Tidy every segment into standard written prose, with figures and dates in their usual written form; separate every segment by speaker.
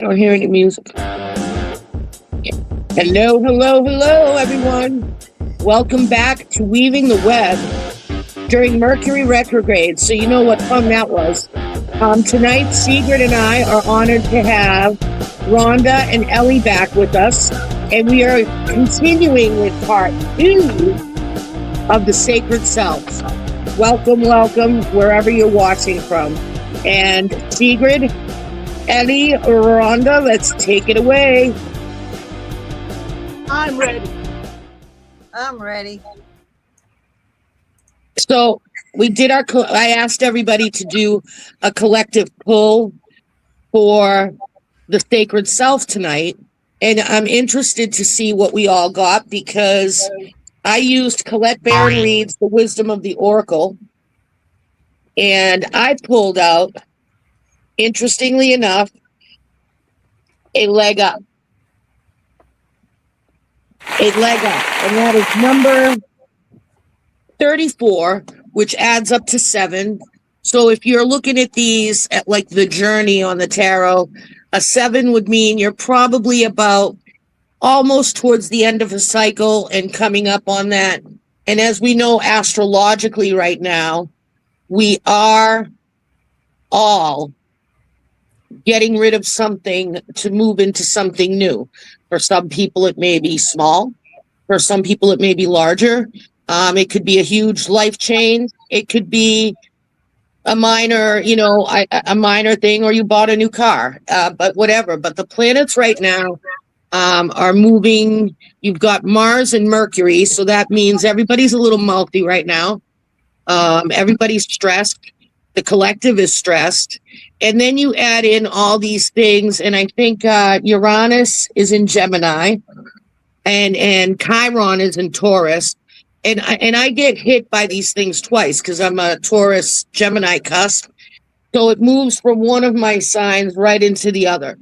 Speaker 1: I don't hear any music. Hello, hello, hello, everyone. Welcome back to Weaving the Web during Mercury retrograde. So you know what fun that was. Tonight, Sigrid and I are honored to have Rhonda and Ellie back with us. And we are continuing with part 2 of the Sacred Self. Welcome, welcome, wherever you're watching from. And Sigrid, Ellie, or Rhonda, let's take it away.
Speaker 2: I'm ready.
Speaker 1: So we did I asked everybody to do a collective pull for the Sacred Self tonight. And I'm interested to see what we all got, because I used Colette Baron Reed's The Wisdom of the Oracle. And I pulled out, interestingly enough, a leg up. And that is number 34, which adds up to 7. So if you're looking at these at like the journey on the tarot, a 7 would mean you're probably about almost towards the end of a cycle and coming up on that. And as we know astrologically right now, we are all getting rid of something to move into something new. For some people, it may be small. For some people, it may be larger. It could be a huge life change. It could be a minor, a minor thing, or you bought a new car, but whatever. But the planets right now are moving. You've got Mars and Mercury, so that means everybody's a little multi right now. Everybody's stressed. The collective is stressed. And then you add in all these things, and I think Uranus is in Gemini, and Chiron is in Taurus. And I get hit by these things twice because I'm a Taurus Gemini cusp. So it moves from one of my signs right into the other.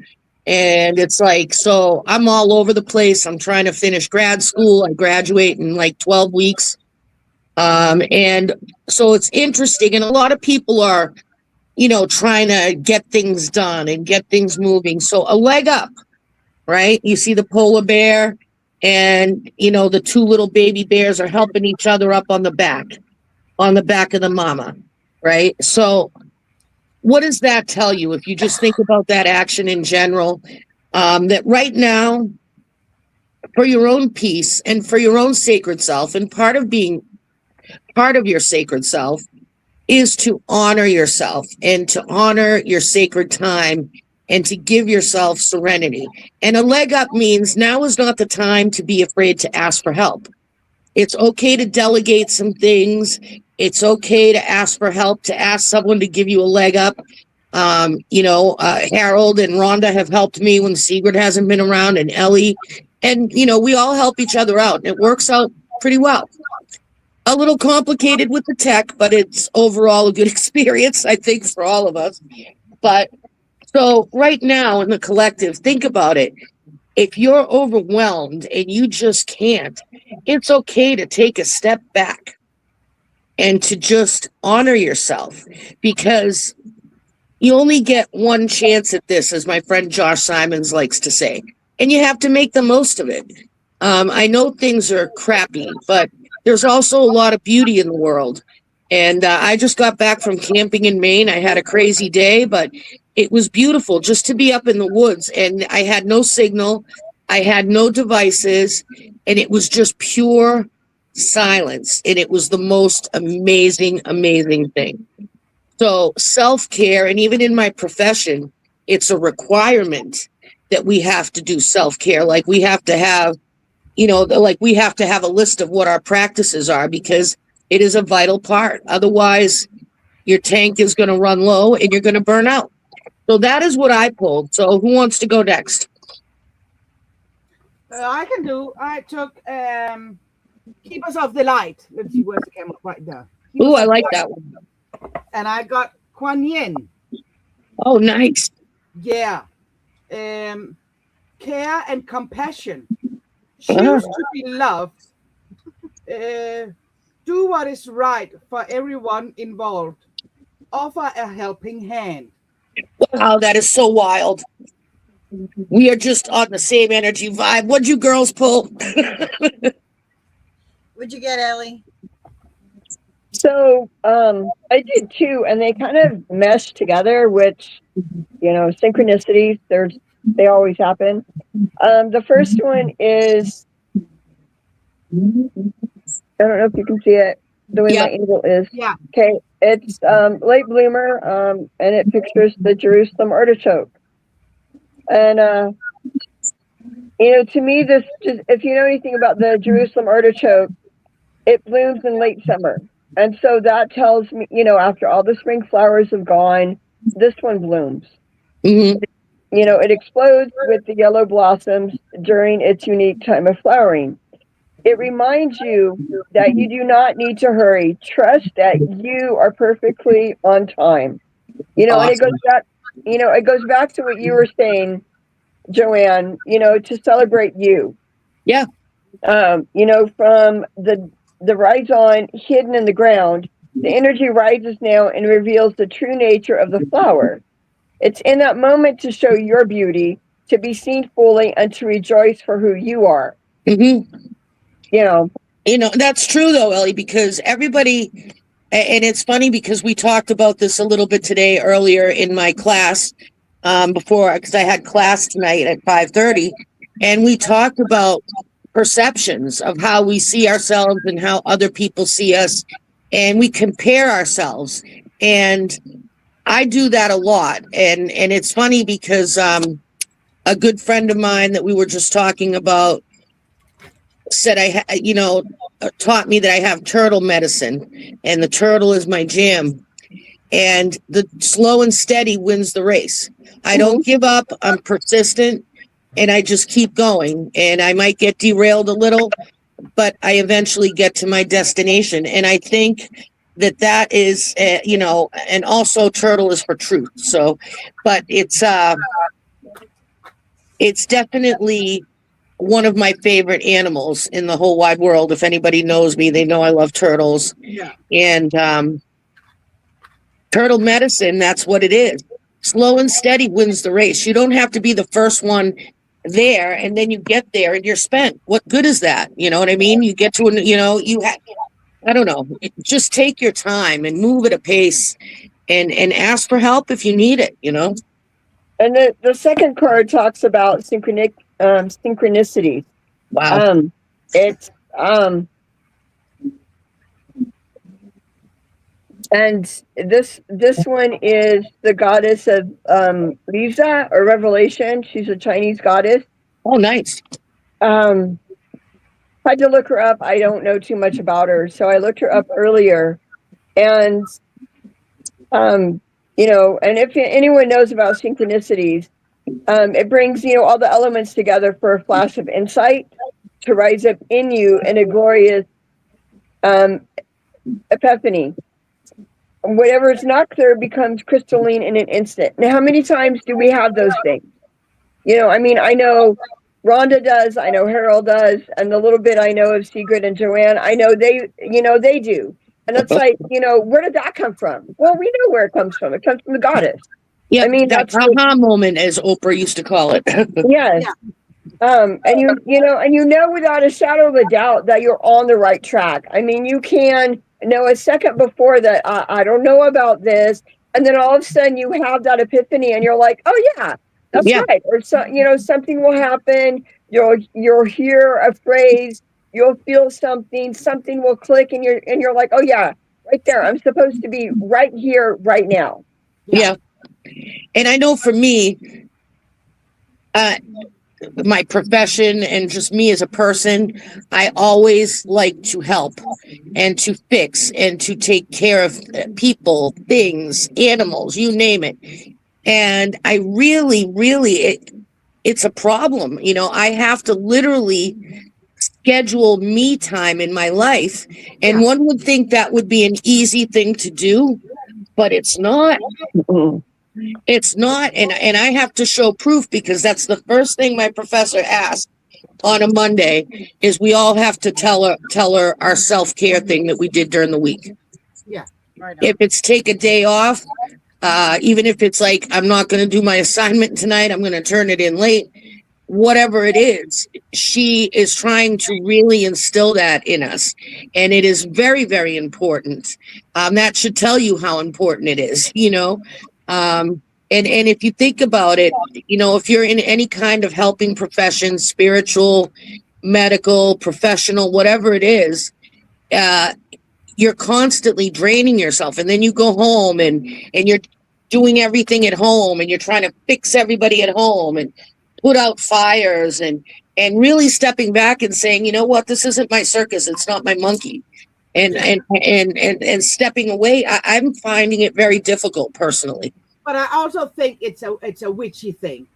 Speaker 1: And it's like, so I'm all over the place. I'm trying to finish grad school. I graduate in like 12 weeks. And so it's interesting. And a lot of people are, trying to get things done and get things moving. So a leg up, right? You see the polar bear and, the 2 little baby bears are helping each other up on the back of the mama, right? So what does that tell you? If you just think about that action in general, that right now, for your own peace and for your own sacred self, and part of being part of your sacred self is to honor yourself and to honor your sacred time and to give yourself serenity. And a leg up means now is not the time to be afraid to ask for help. It's okay to delegate some things. It's okay to ask for help, to ask someone to give you a leg up. Harold and Rhonda have helped me when Sigrid hasn't been around, and Ellie. And, we all help each other out. It works out pretty well. A little complicated with the tech, but it's overall a good experience, I think, for all of us. But so right now in the collective, think about it. If you're overwhelmed and you just can't, it's okay to take a step back and to just honor yourself, because you only get one chance at this, as my friend Josh Simons likes to say, and you have to make the most of it. I know things are crappy, but there's also a lot of beauty in the world. And I just got back from camping in Maine. I had a crazy day, but it was beautiful just to be up in the woods. And I had no signal. I had no devices. And it was just pure silence. And it was the most amazing, amazing thing. So self-care, and even in my profession, it's a requirement that we have to do self-care. Like we have to have, we have to have a list of what our practices are, because it is a vital part. Otherwise, your tank is going to run low and you're going to burn out. So that is what I pulled. So who wants to go next?
Speaker 2: I can do. I took Keepers of the Light. Let's see where's the camera right there.
Speaker 1: Oh, I like that one.
Speaker 2: And I got Kuan Yin.
Speaker 1: Oh, nice.
Speaker 2: Yeah. Care and compassion. Choose to be loved. Do what is right for everyone involved. Offer a helping hand.
Speaker 1: Wow, that is so wild. We are just on the same energy vibe. What'd you girls pull?
Speaker 3: What'd you get, Ellie?
Speaker 4: So I did too, and they kind of mesh together, which, you know, synchronicities, they always happen. The first one is, I don't know if you can see it the way my angle is.
Speaker 2: Yeah.
Speaker 4: Okay, it's late bloomer, and it pictures the Jerusalem artichoke. And you know, to me, this just, if you know anything about the Jerusalem artichoke, it blooms in late summer. And so that tells me, you know, after all the spring flowers have gone, this one blooms.
Speaker 1: Mm-hmm.
Speaker 4: You know, it explodes with the yellow blossoms during its unique time of flowering. It reminds you that you do not need to hurry. Trust that you are perfectly on time. You know, and it goes back, you know, it goes back to what you were saying, Joanne, you know, to celebrate you.
Speaker 1: Yeah.
Speaker 4: You know, from the rise on hidden in the ground, the energy rises now and reveals the true nature of the flower. It's in that moment to show your beauty, to be seen fully, and to rejoice for who you are.
Speaker 1: Mm-hmm.
Speaker 4: You know,
Speaker 1: that's true though, Ellie, because everybody, and it's funny because we talked about this a little bit today earlier in my class, before, because I had class tonight at 5:30, and we talked about perceptions of how we see ourselves and how other people see us, and we compare ourselves. And I do that a lot, and it's funny because a good friend of mine that we were just talking about said taught me that I have turtle medicine, and the turtle is my jam, and the slow and steady wins the race. I don't give up. I'm persistent, and I just keep going, and I might get derailed a little, but I eventually get to my destination. And I think that is, and also turtle is for truth. So, but it's definitely one of my favorite animals in the whole wide world. If anybody knows me, they know I love turtles.
Speaker 2: Yeah.
Speaker 1: And turtle medicine, that's what it is. Slow and steady wins the race. You don't have to be the first one there, and then you get there and you're spent. What good is that? You know what I mean? You get to, I don't know. Just take your time and move at a pace, and ask for help if you need it, you know?
Speaker 4: and the second card talks about synchronicity.
Speaker 1: Wow.
Speaker 4: It's and this one is the goddess of Lisa, or Revelation. She's a Chinese goddess.
Speaker 1: Oh, nice.
Speaker 4: Had to look her up. I don't know too much about her, so I looked her up earlier. And you know, and if anyone knows about synchronicities, it brings, you know, all the elements together for a flash of insight to rise up in you in a glorious epiphany. Whatever is not clear becomes crystalline in an instant. Now, how many times do we have those things? You know, I mean, I know Rhonda does, I know Harold does, and the little bit I know of Sigrid and Joanne, I know they do. And it's like, you know, where did that come from? Well, we know where it comes from. It comes from the goddess.
Speaker 1: Yeah,
Speaker 4: I mean,
Speaker 1: that aha moment, as Oprah used to call it.
Speaker 4: Yes. Yeah. And you know without a shadow of a doubt that you're on the right track. I mean, you can know a second before that, I don't know about this, and then all of a sudden you have that epiphany, and you're like, oh yeah, that's right. Or so, you know, something will happen. You'll hear a phrase, you'll feel something will click, and you're like, oh yeah, right there. I'm supposed to be right here, right now.
Speaker 1: Yeah. And I know for me, my profession and just me as a person, I always like to help and to fix and to take care of people, things, animals, you name it. And I really, it's a problem. You know, I have to literally schedule me time in my life. And one would think that would be an easy thing to do, but it's not. It's not, and I have to show proof, because that's the first thing my professor asked on a Monday, is we all have to tell her our self-care thing that we did during the week.
Speaker 2: Yeah. Right.
Speaker 1: If it's take a day off, even if it's like, I'm not going to do my assignment tonight, I'm going to turn it in late, whatever it is, she is trying to really instill that in us. And it is very, very important. That should tell you how important it is, you know. And if you think about it, you know, if you're in any kind of helping profession, spiritual, medical, professional, whatever it is, you're constantly draining yourself. And then you go home and you're doing everything at home, and you're trying to fix everybody at home and put out fires, and really stepping back and saying, you know what, this isn't my circus, it's not my monkey. And stepping away, I'm finding it very difficult personally.
Speaker 2: But I also think it's a witchy thing.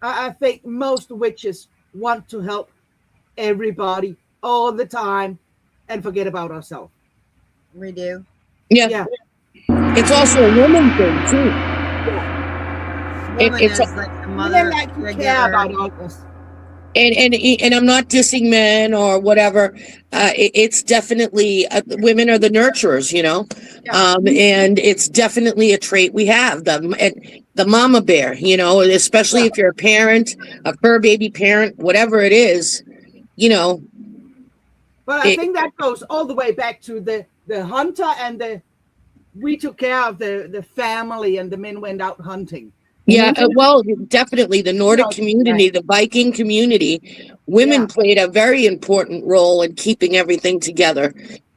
Speaker 2: I think most witches want to help everybody all the time and forget about ourselves.
Speaker 3: We do.
Speaker 2: Yeah.
Speaker 1: It's also a woman thing too.
Speaker 3: Woman
Speaker 1: It's
Speaker 3: is like the
Speaker 2: We
Speaker 3: mother.
Speaker 2: don't like to care about others.
Speaker 1: And I'm not dissing men or whatever. It's definitely women are the nurturers, you know. And it's definitely a trait we have, the mama bear, you know, especially if you're a parent, a fur baby parent, whatever it is, you know.
Speaker 2: But I think that goes all the way back to the hunter, and we took care of the family, and the men went out hunting.
Speaker 1: Yeah, well, definitely the Nordic community, the Viking community, women played a very important role in keeping everything together.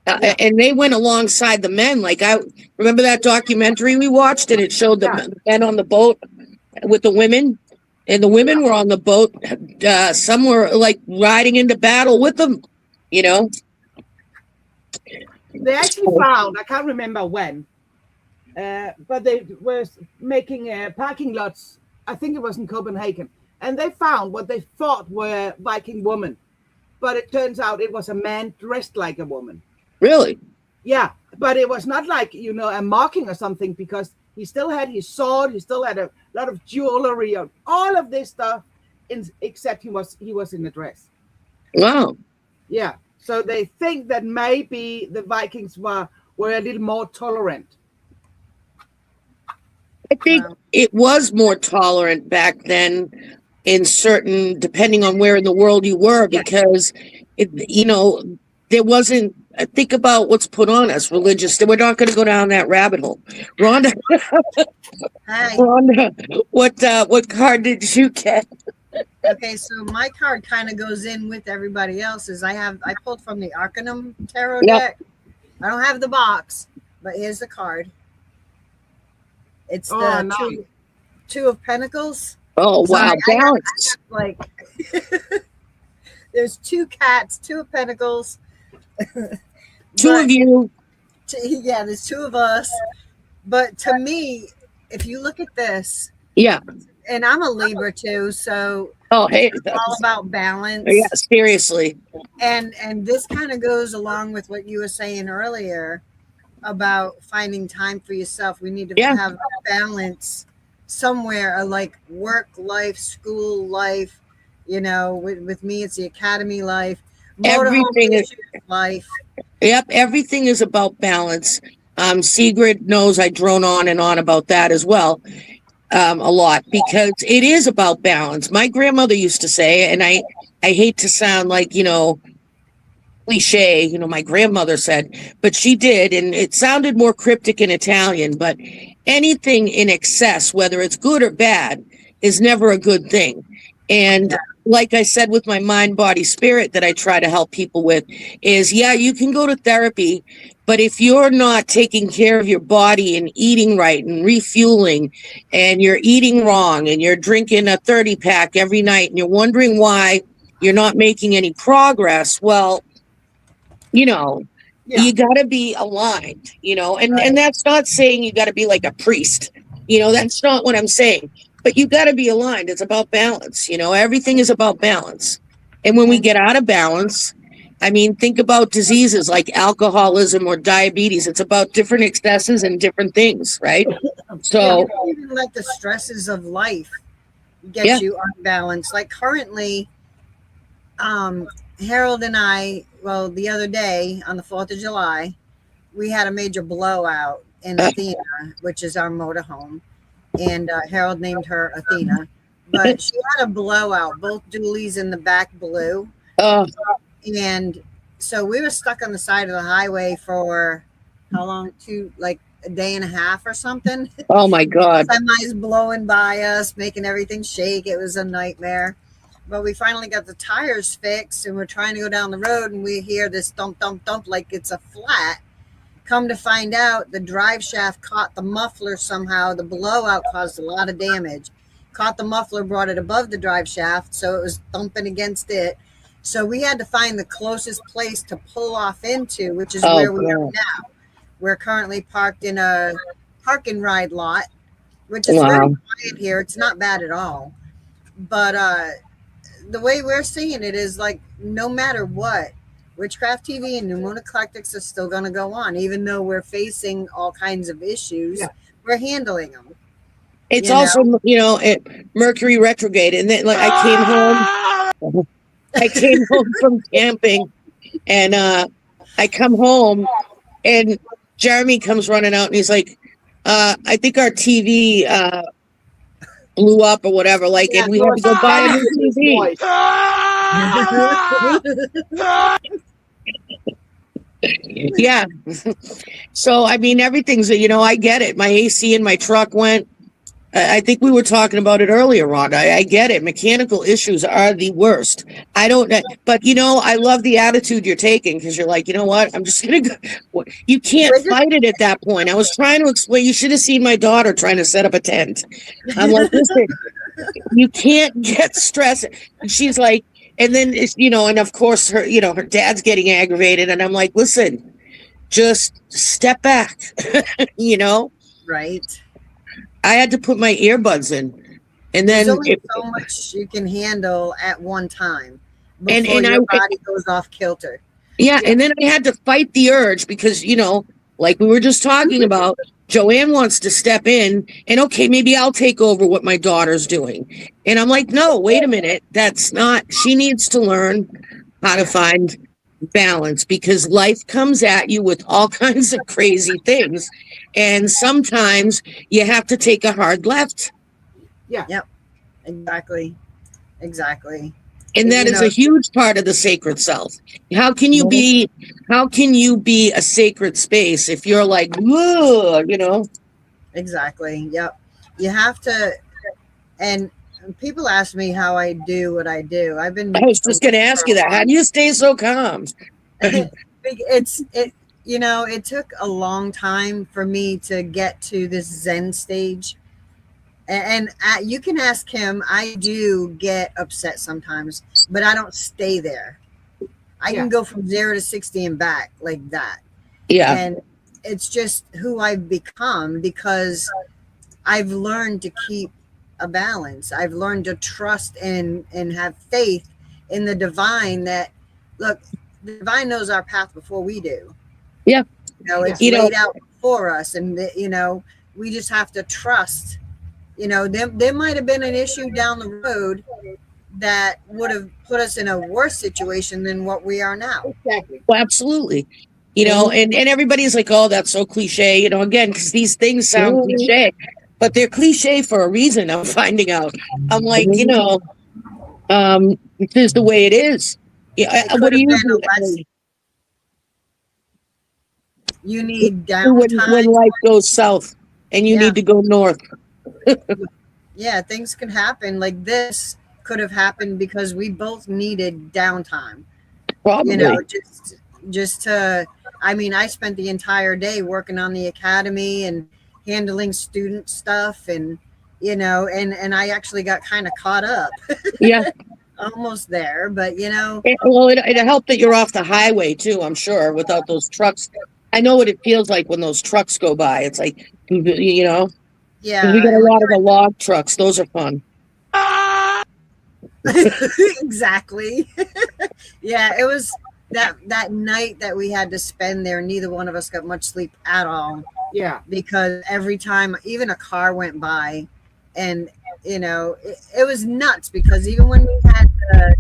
Speaker 1: And they went alongside the men. Like, I remember that documentary we watched, and it showed the men on the boat with the women, and the women were on the boat. Some were like riding into battle with them, you know.
Speaker 2: They actually found, I can't remember when, but they were making parking lots. I think it was in Copenhagen, and they found what they thought were Viking women, but it turns out it was a man dressed like a woman.
Speaker 1: Really?
Speaker 2: Yeah, but it was not like, you know, a mocking or something, because he still had his sword, he still had a lot of jewelry, and all of this stuff, except he was in a dress.
Speaker 1: Wow.
Speaker 2: Yeah, so they think that maybe the Vikings were a little more tolerant.
Speaker 1: I think it was more tolerant back then in certain, depending on where in the world you were, because, you know, there wasn't, think about what's put on us, religious. We're not going to go down that rabbit hole. Rhonda,
Speaker 3: Hi.
Speaker 1: Rhonda, what card did you get?
Speaker 3: Okay, so my card kind of goes in with everybody else's. I pulled from the Arcanum Tarot
Speaker 1: Yep.
Speaker 3: deck. I don't have the box, but here's the card. It's the two of Pentacles.
Speaker 1: Oh,
Speaker 3: So
Speaker 1: wow.
Speaker 3: I
Speaker 1: Balance.
Speaker 3: like there's two cats, two of Pentacles.
Speaker 1: Two of you.
Speaker 3: Yeah, there's two of us. But to me, if you look at this,
Speaker 1: Yeah.
Speaker 3: and I'm a Libra too, so
Speaker 1: Oh, hey.
Speaker 3: it's all about balance.
Speaker 1: Yeah, seriously.
Speaker 3: And this kind of goes along with what you were saying earlier about finding time for yourself. We need to have a balance somewhere, like work life, school life. You know, with me, it's the academy life.
Speaker 1: Everything is
Speaker 3: life.
Speaker 1: Yep, everything is about balance. Sigrid knows I drone on and on about that as well, a lot, because it is about balance. My grandmother used to say, and I hate to sound like, you know, cliche, you know, my grandmother said, but she did, and it sounded more cryptic in Italian, but anything in excess, whether it's good or bad, is never a good thing. And like I said, with my mind, body, spirit that I try to help people with is, yeah, you can go to therapy, but if you're not taking care of your body and eating right and refueling, and you're eating wrong and you're drinking a 30 pack every night and you're wondering why you're not making any progress, well, you know, you got to be aligned, you know, and that's not saying you got to be like a priest, you know, that's not what I'm saying. But you got to be aligned. It's about balance. You know, everything is about balance. And when we get out of balance, I mean, think about diseases like alcoholism or diabetes. It's about different excesses and different things, right? So
Speaker 3: even like the stresses of life get you unbalanced. Like currently, Harold and I, well, the other day on the 4th of July, we had a major blowout and Athena, which is our motorhome, and Harold named her Athena. But she had a blowout. Both dualies in the back blew. And so we were stuck on the side of the highway for how long? Like a day and a half or something.
Speaker 1: Oh my God.
Speaker 3: Semis blowing by us, making everything shake. It was a nightmare. But we finally got the tires fixed, and we're trying to go down the road, and we hear this thump, thump, thump like it's a flat. Come to find out, the drive shaft caught the muffler somehow. The blowout caused a lot of damage. Caught the muffler, brought it above the drive shaft, so it was thumping against it. So we had to find the closest place to pull off into, which is where we are now. We're currently parked in a park and ride lot, which is very quiet here. It's not bad at all. But the way we're seeing it is like, no matter what, Witchcraft TV and New Moon Eclectics are still going to go on, even though we're facing all kinds of issues. Yeah. We're handling them.
Speaker 1: It's also, Mercury retrograde, and then like I came home from camping, and I come home, and Jeremy comes running out, and he's like, "I think our TV blew up or whatever, like, and we have to go buy a new TV." Yeah. So I mean, everything's, I get it. My AC in my truck went. I think we were talking about it earlier, Rhonda. I get it. Mechanical issues are the worst. I don't, but I love the attitude you're taking, because you're like, you know what? I'm just going to go. You can't fight it at that point. I was trying to explain. You should have seen my daughter trying to set up a tent. I'm like, listen, you can't get stressed. And she's like, and then it's, and of course her, her dad's getting aggravated. And I'm like, listen, just step back,
Speaker 3: Right.
Speaker 1: I had to put my earbuds in, and then
Speaker 3: there's only so much you can handle at one time before your body goes off kilter.
Speaker 1: Yeah, and then I had to fight the urge because, like we were just talking about, Joanne wants to step in and, okay, maybe I'll take over what my daughter's doing. And I'm like, no, wait a minute. That's not, she needs to learn how to find balance, because life comes at you with all kinds of crazy things. And sometimes you have to take a hard left.
Speaker 3: Yeah. Yep. Exactly.
Speaker 1: And that is a huge part of the sacred self. How can you be a sacred space if you're like, whoa,
Speaker 3: Exactly. Yep. You have to, and people ask me how I do what I do. I
Speaker 1: was just going to ask you that. How do you stay so calm?
Speaker 3: It took a long time for me to get to this Zen stage. And you can ask him. I do get upset sometimes, but I don't stay there. I can go from 0 to 60 and back like that.
Speaker 1: Yeah.
Speaker 3: And it's just who I've become, because I've learned to keep a balance. I've learned to trust and have faith in the divine, that, look, the divine knows our path before we do.
Speaker 1: Yeah.
Speaker 3: It's laid out for us, and we just have to trust. There might have been an issue down the road that would have put us in a worse situation than what we are now.
Speaker 2: Exactly.
Speaker 1: Well, absolutely. And everybody's like, oh, that's so cliche, again, because these things sound cliche, but they're cliche for a reason. I'm finding out. I'm like, this is the way it is. Yeah. What do you do?
Speaker 3: You need downtime
Speaker 1: when life goes south and you need to go north.
Speaker 3: Yeah, things can happen. Like this could have happened because we both needed downtime.
Speaker 1: Probably.
Speaker 3: Just to, I spent the entire day working on the academy and handling student stuff, and and I actually got kind of caught up.
Speaker 1: Yeah.
Speaker 3: Almost there, but
Speaker 1: it helped that you're off the highway too, I'm sure, without those trucks. I know what it feels like when those trucks go by. It's like,
Speaker 3: yeah,
Speaker 1: we got a lot of the log trucks. Those are fun.
Speaker 3: Exactly. Yeah, it was that night that we had to spend there. Neither one of us got much sleep at all.
Speaker 2: Yeah,
Speaker 3: because every time even a car went by, and it was nuts, because even when we had the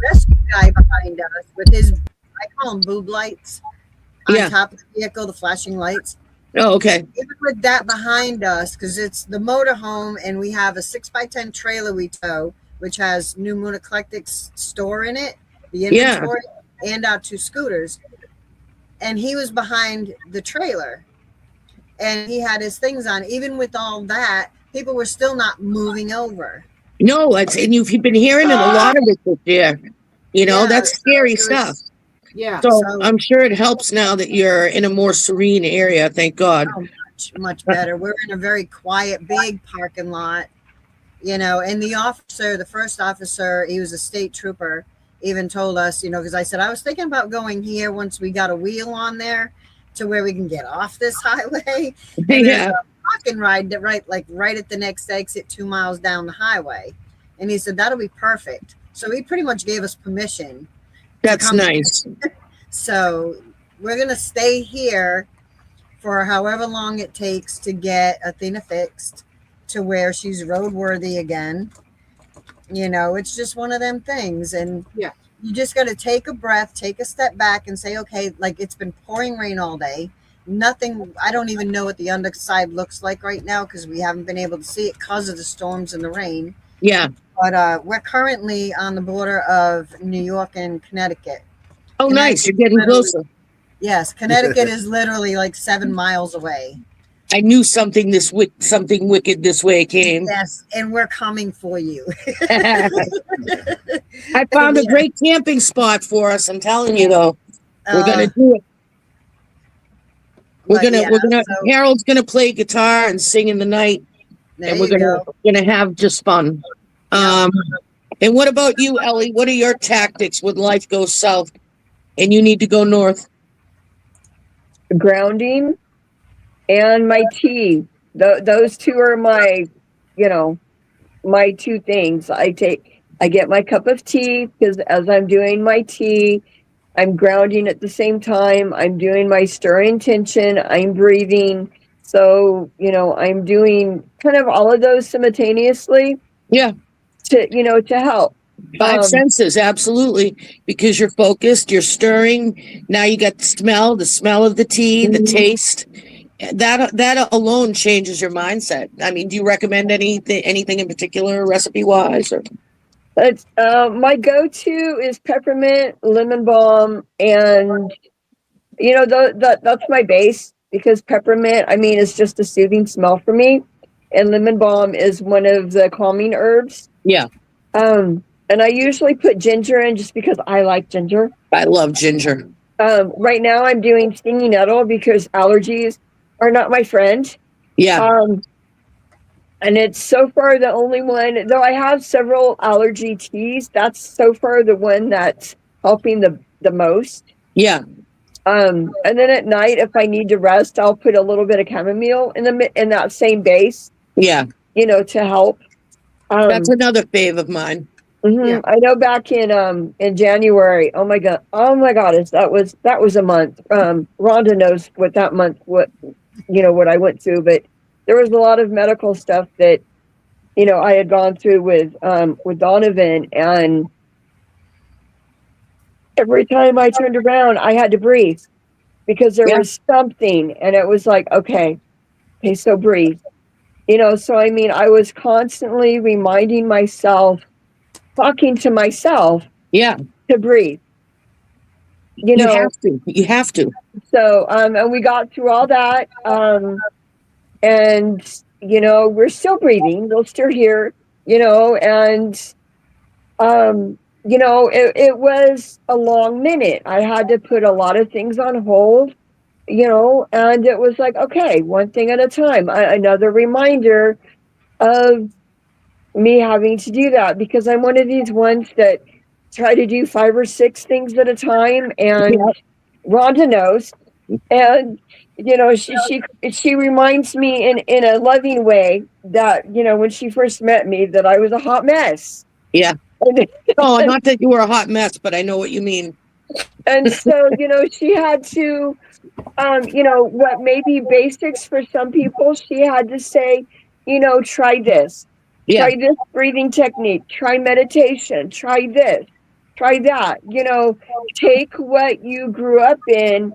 Speaker 3: rescue guy behind us with his, I call them boob lights, on top of the vehicle, the flashing lights,
Speaker 1: Oh, okay.
Speaker 3: Even with that behind us, because it's the motorhome and we have a 6x10 trailer we tow, which has New Moon Eclectic's store in it, the inventory, and our 2 scooters. And he was behind the trailer and he had his things on. Even with all that, people were still not moving over.
Speaker 1: No, and you've been hearing it a lot of it this year. You know,
Speaker 3: Yeah,
Speaker 1: that's scary stuff.
Speaker 2: Yeah.
Speaker 1: So I'm sure it helps now that you're in a more serene area. Thank God.
Speaker 3: Oh, much better. We're in a very quiet, big parking lot, you know, and the first officer, he was a state trooper, even told us, you know, because I said, I was thinking about going here once we got a wheel on there to where we can get off this highway. And there's a parking ride that right at the next exit 2 miles down the highway. And he said, that'll be perfect. So he pretty much gave us permission.
Speaker 1: That's nice.
Speaker 3: So we're going to stay here for however long it takes to get Athena fixed to where she's roadworthy again. You know, it's just one of them things. And
Speaker 2: yeah,
Speaker 3: you just got to take a breath, take a step back and say, okay, like it's been pouring rain all day. Nothing, I don't even know what the underside looks like right now because we haven't been able to see it because of the storms and the rain.
Speaker 1: Yeah.
Speaker 3: But we're currently on the border of New York and Connecticut.
Speaker 1: Oh, nice. You're getting closer.
Speaker 3: Yes, Connecticut is literally like 7 miles away.
Speaker 1: I knew something wicked this way came.
Speaker 3: Yes, and we're coming for you.
Speaker 1: I found a great camping spot for us. I'm telling you, though, we're gonna do it. We're gonna. Harold's gonna play guitar and sing in the night, and we're gonna have just fun. And what about you, Ellie? What are your tactics when life goes south and you need to go north?
Speaker 4: Grounding and my tea. Those 2 are my, you know, my 2 things. I get my cup of tea because as I'm doing my tea, I'm grounding at the same time. I'm doing my stir intention. I'm breathing. So, you know, I'm doing kind of all of those simultaneously.
Speaker 1: Yeah.
Speaker 4: To help.
Speaker 1: 5 senses, absolutely, because you're focused, you're stirring. Now you got the smell of the tea, the taste. That alone changes your mindset. I mean, do you recommend anything in particular, recipe wise? Or
Speaker 4: my go-to is peppermint, lemon balm, and you know that's my base because peppermint, I mean, is just a soothing smell for me, and lemon balm is one of the calming herbs.
Speaker 1: Yeah.
Speaker 4: And I usually put ginger in just because I like ginger.
Speaker 1: I love ginger.
Speaker 4: Right now I'm doing stinging nettle because allergies are not my friend.
Speaker 1: Yeah.
Speaker 4: And it's so far the only one, though I have several allergy teas, that's so far the one that's helping the most.
Speaker 1: Yeah.
Speaker 4: And then at night, if I need to rest, I'll put a little bit of chamomile in that same base. Yeah. You know, to help.
Speaker 1: That's another fave of mine.
Speaker 4: Mm-hmm. Yeah. I know back in January. Oh my God, that was a month. Rhonda knows what I went through, but there was a lot of medical stuff that, you know, I had gone through with Donovan, and every time I turned around, I had to breathe because there was something, and it was like, okay, so breathe. You know, so I mean, I was constantly reminding myself, talking to myself, to breathe. You know,
Speaker 1: you have to.
Speaker 4: So, and we got through all that, and you know, we're still breathing. We're still here. You know, and you know, it was a long minute. I had to put a lot of things on hold. You know, and it was like, okay, one thing at a time. Another reminder of me having to do that because I'm one of these ones that try to do 5 or 6 things at a time, and Rhonda knows. And you know, she reminds me in a loving way that, you know, when she first met me, that I was a hot mess.
Speaker 1: Yeah. Oh, not that you were a hot mess, but I know what you mean.
Speaker 4: And so, you know, she had to, you know, what may be basics for some people, she had to say, you know, try this. Try this breathing technique. Try meditation. Try this. Try that. You know, take what you grew up in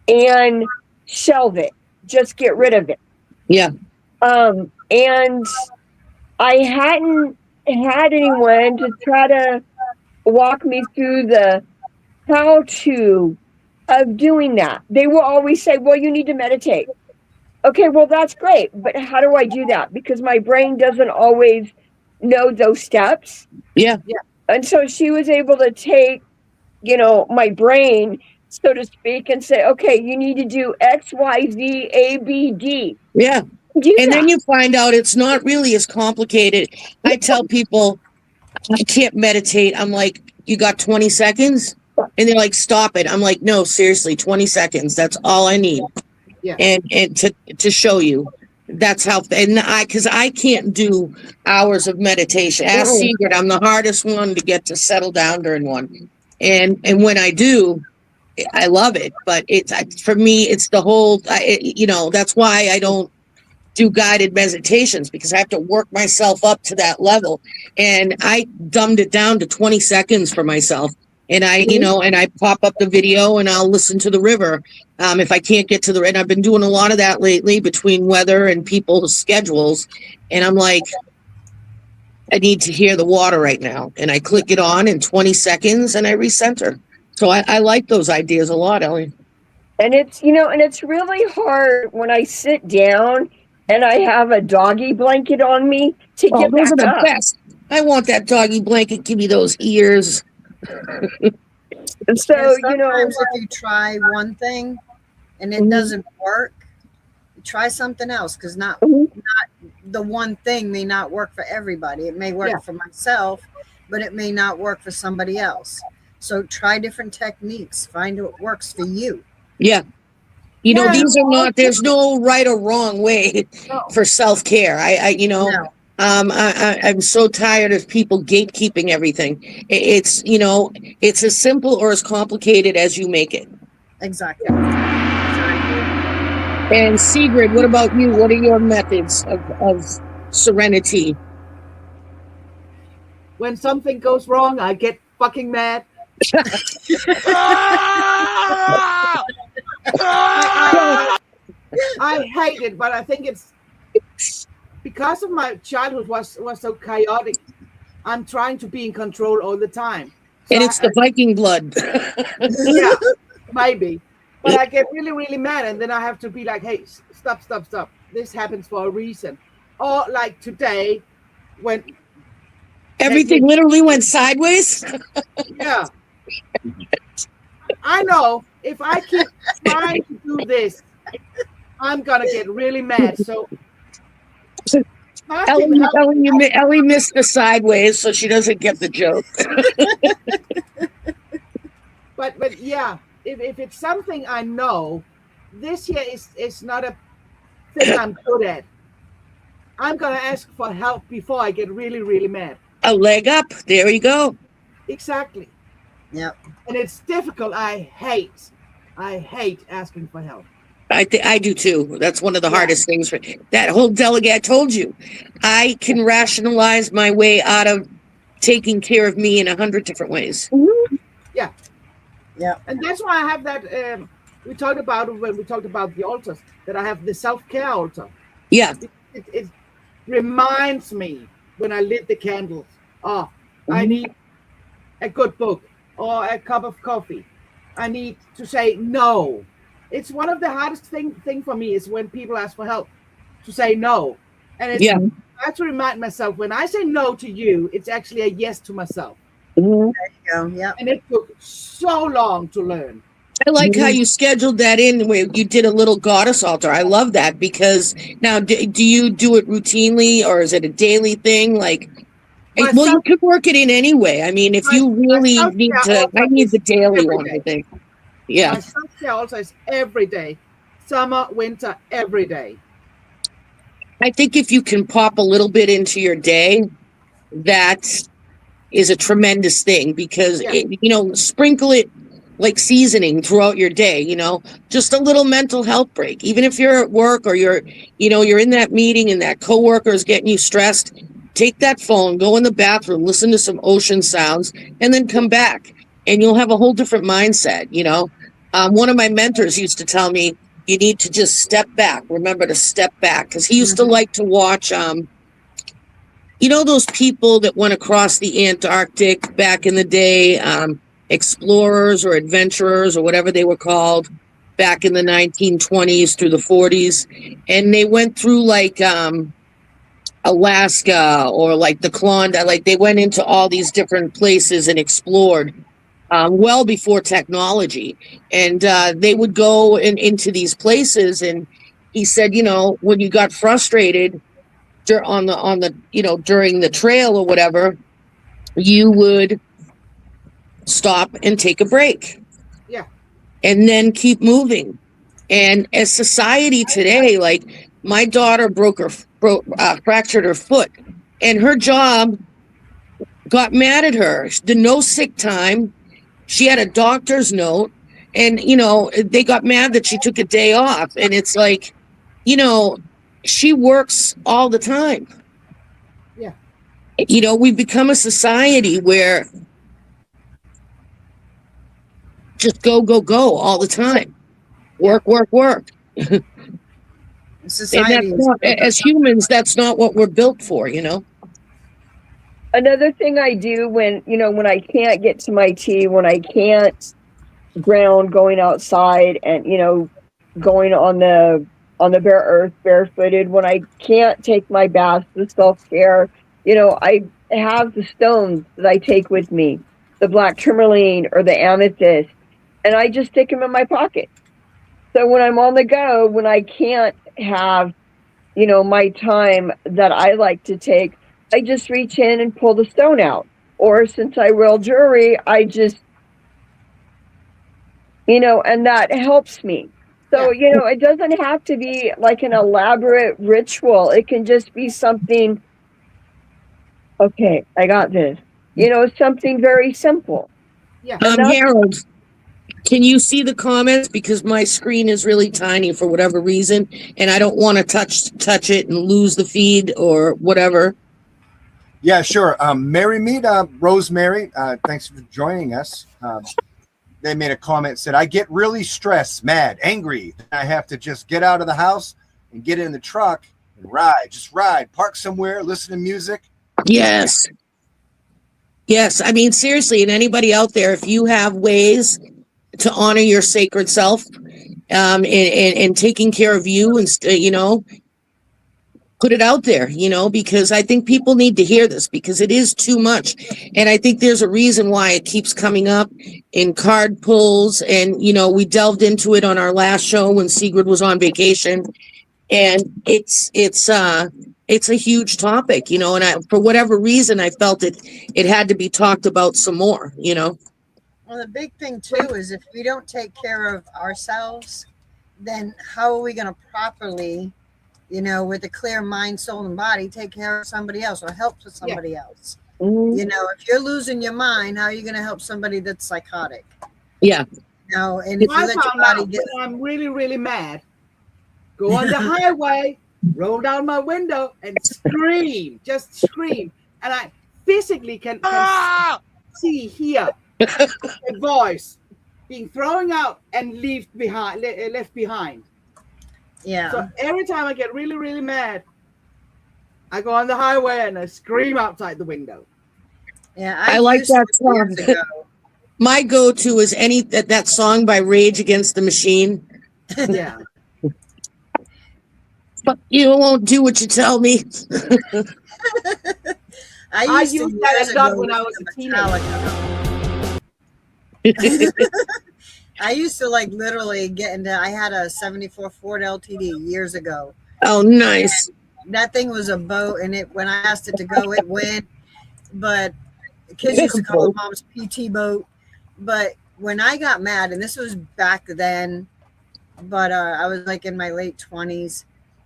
Speaker 4: and shelve it. just get rid of it.
Speaker 1: Yeah.
Speaker 4: And I hadn't had anyone to try to walk me through the how to of doing that. They will always say, well, you need to meditate. Okay, well, that's great. But how do I do that? Because my brain doesn't always know those steps.
Speaker 1: Yeah.
Speaker 4: And so she was able to take, my brain, so to speak, and say, okay, you need to do X, Y, Z, A, B, D.
Speaker 1: Yeah. And then you find out it's not really as complicated. I tell people I can't meditate. I'm like, you got 20 seconds? And they're like, stop it. I'm like, no, seriously, 20 seconds. That's all I need.
Speaker 2: Yeah.
Speaker 1: And to show you. That's how, because I can't do hours of meditation. Ask Sigrid, I'm the hardest one to get to settle down during one. And when I do, I love it. But for me, it's the whole, that's why I don't do guided meditations, because I have to work myself up to that level. And I dumbed it down to 20 seconds for myself. And I pop up the video and I'll listen to the river. If I can't get to and I've been doing a lot of that lately between weather and people's schedules. And I'm like, I need to hear the water right now. And I click it on in 20 seconds and I recenter. So I like those ideas a lot, Ellie.
Speaker 4: And it's really hard when I sit down and I have a doggy blanket on me to get
Speaker 1: those are
Speaker 4: back
Speaker 1: the
Speaker 4: up.
Speaker 1: best. I want that doggy blanket. Give me those ears.
Speaker 3: And
Speaker 4: So,
Speaker 3: sometimes if you try one thing and it doesn't work, try something else, because not the one thing may not work for everybody. It may work for myself, but it may not work for somebody else. So try different techniques. Find what works for you.
Speaker 1: Yeah. These are not, there's no right or wrong way for self-care.
Speaker 3: No.
Speaker 1: I'm so tired of people gatekeeping everything. It's as simple or as complicated as you make it.
Speaker 3: Exactly.
Speaker 1: And Sigrid, what about you? What are your methods of serenity?
Speaker 2: When something goes wrong, I get fucking mad. I hate it, but I think it's because of my childhood was so chaotic. I'm trying to be in control all the time. So
Speaker 1: And it's the Viking blood.
Speaker 2: yeah, maybe. But I get really, really mad, and then I have to be like, hey, stop. This happens for a reason. Or like today, when
Speaker 1: Everything literally went sideways.
Speaker 2: yeah. I know if I keep trying to do this, I'm gonna get really mad. So
Speaker 1: Ellie missed the sideways, so she doesn't get the joke.
Speaker 2: but yeah, if it's something I know, this here is not a thing I'm good at. I'm gonna ask for help before I get really, really mad.
Speaker 1: A leg up. There you go.
Speaker 2: Exactly.
Speaker 3: Yep.
Speaker 2: And it's difficult. I hate asking for help.
Speaker 1: I do too. That's one of the hardest things for that whole delegate. I told you, I can rationalize my way out of taking care of me in 100 different ways.
Speaker 2: Yeah.
Speaker 3: Yeah.
Speaker 2: And that's why I have that. We talked about it when we talked about the altars, that I have the self-care altar.
Speaker 1: Yeah.
Speaker 2: It reminds me when I lit the candles. Oh, I need a good book or a cup of coffee. I need to say no. It's one of the hardest thing for me is when people ask for help, to say no. And it's, I have to remind myself, when I say no to you, it's actually a yes to myself.
Speaker 3: There you go. Yep.
Speaker 2: And it took so long to learn.
Speaker 1: I like how you scheduled that in where you did a little goddess altar. I love that, because now do you do it routinely, or is it a daily thing? Like, well, you could work it in anyway. I mean, if you really need to, I need the daily one, I think. Yeah.
Speaker 2: My self-care altar is every day. Summer, winter, every day.
Speaker 1: I think if you can pop a little bit into your day, that is a tremendous thing, because, sprinkle it like seasoning throughout your day, just a little mental health break. Even if you're at work or you're in that meeting and that coworker is getting you stressed, take that phone, go in the bathroom, listen to some ocean sounds, and then come back, and you'll have a whole different mindset. One of my mentors used to tell me, you need to just step back. Remember to step back. Because he used to like to watch, you know, those people that went across the Antarctic back in the day, explorers or adventurers or whatever they were called back in the 1920s through the 40s. And they went through like Alaska or like the Klondike. Like they went into all these different places and explored well before technology. And they would go into these places. And he said, you know, when you got frustrated on the you know, during the trail or whatever, you would stop and take a break.
Speaker 2: Yeah.
Speaker 1: And then keep moving. And as society today, like my daughter fractured her foot, and her job got mad at her. The no sick time. She had a doctor's note, and you know, they got mad that she took a day off. And it's like, you know, she works all the time.
Speaker 2: Yeah.
Speaker 1: You know, we've become a society where just go all the time. Work.
Speaker 3: Society
Speaker 1: And that's not, as humans, that's not what we're built for, you know?
Speaker 4: Another thing I do when, you know, when I can't get to my tea, when I can't ground, going outside and, you know, going on the bare earth, barefooted, when I can't take my bath, the self-care, you know, I have the stones that I take with me, the black tourmaline or the amethyst, and I just stick them in my pocket. So when I'm on the go, when I can't have, you know, my time that I like to take, I just reach in and pull the stone out. Or since I wear jewelry, I just, you know, and that helps me. So, you know, it doesn't have to be like an elaborate ritual. It can just be something, okay, I got this. You know, something very simple.
Speaker 2: Yeah.
Speaker 1: Harold, can you see the comments? Because my screen is really tiny for whatever reason, and I don't want to touch it and lose the feed or whatever.
Speaker 5: Yeah, sure. Mary Mead, Rosemary, thanks for joining us. They made a comment, said, I get really stressed, mad, angry. I have to just get out of the house and get in the truck and ride. Just ride, park somewhere, listen to music.
Speaker 1: Yes. Yes. I mean, seriously, and anybody out there, if you have ways to honor your sacred self and taking care of you and, you know, put it out there, you know, because I think people need to hear this because it is too much. And I think there's a reason why it keeps coming up in card pulls. And, you know, we delved into it on our last show when Sigrid was on vacation. And it's a huge topic, you know, and for whatever reason, I felt it had to be talked about some more, you know.
Speaker 3: Well, the big thing too is if we don't take care of ourselves, then how are we going to properly, you know, with a clear mind, soul, and body, take care of somebody else or help with somebody else?
Speaker 4: Mm-hmm.
Speaker 3: You know, if you're losing your mind, how are you going to help somebody that's psychotic?
Speaker 1: Yeah.
Speaker 3: You know, and if you let your body get,
Speaker 2: when I'm really, really mad, go on the highway, roll down my window, and scream, just scream, and I physically can hear a voice being thrown out and left behind.
Speaker 3: yeah.
Speaker 2: So every time I get really, really mad, I go on the highway and I scream outside the window.
Speaker 3: Yeah,
Speaker 1: I like
Speaker 3: used to
Speaker 1: that song.
Speaker 3: years ago.
Speaker 1: My go-to is that song by Rage Against the Machine.
Speaker 2: Yeah.
Speaker 1: But you won't do what you tell me.
Speaker 2: I used that as dog when I was a teenager.
Speaker 3: I used to like literally get into, I had a 74 Ford LTD years ago.
Speaker 1: Oh, nice.
Speaker 3: And that thing was a boat, and when I asked it to go, it went. But kids used to call it Mom's PT boat. But when I got mad, and this was back then, but I was like in my late 20s,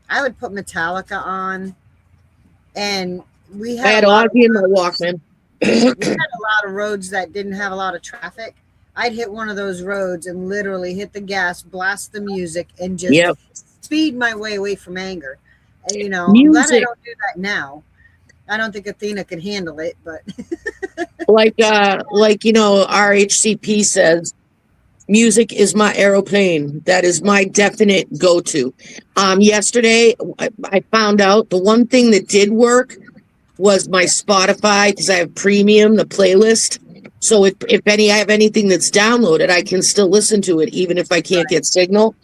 Speaker 3: I would put Metallica on, and we had
Speaker 1: Ozzy in my Walkman.
Speaker 3: we had a lot of roads that didn't have a lot of traffic. I'd hit one of those roads and literally hit the gas, blast the music, and just speed my way away from anger. And, you know, I'm glad I don't do that now. I don't think Athena could handle it, but
Speaker 1: like you know, RHCP says, music is my aeroplane. That is my definite go-to. Yesterday, I found out the one thing that did work was my Spotify, because I have premium, the playlist. So if I have anything that's downloaded, I can still listen to it, even if I can't get signal.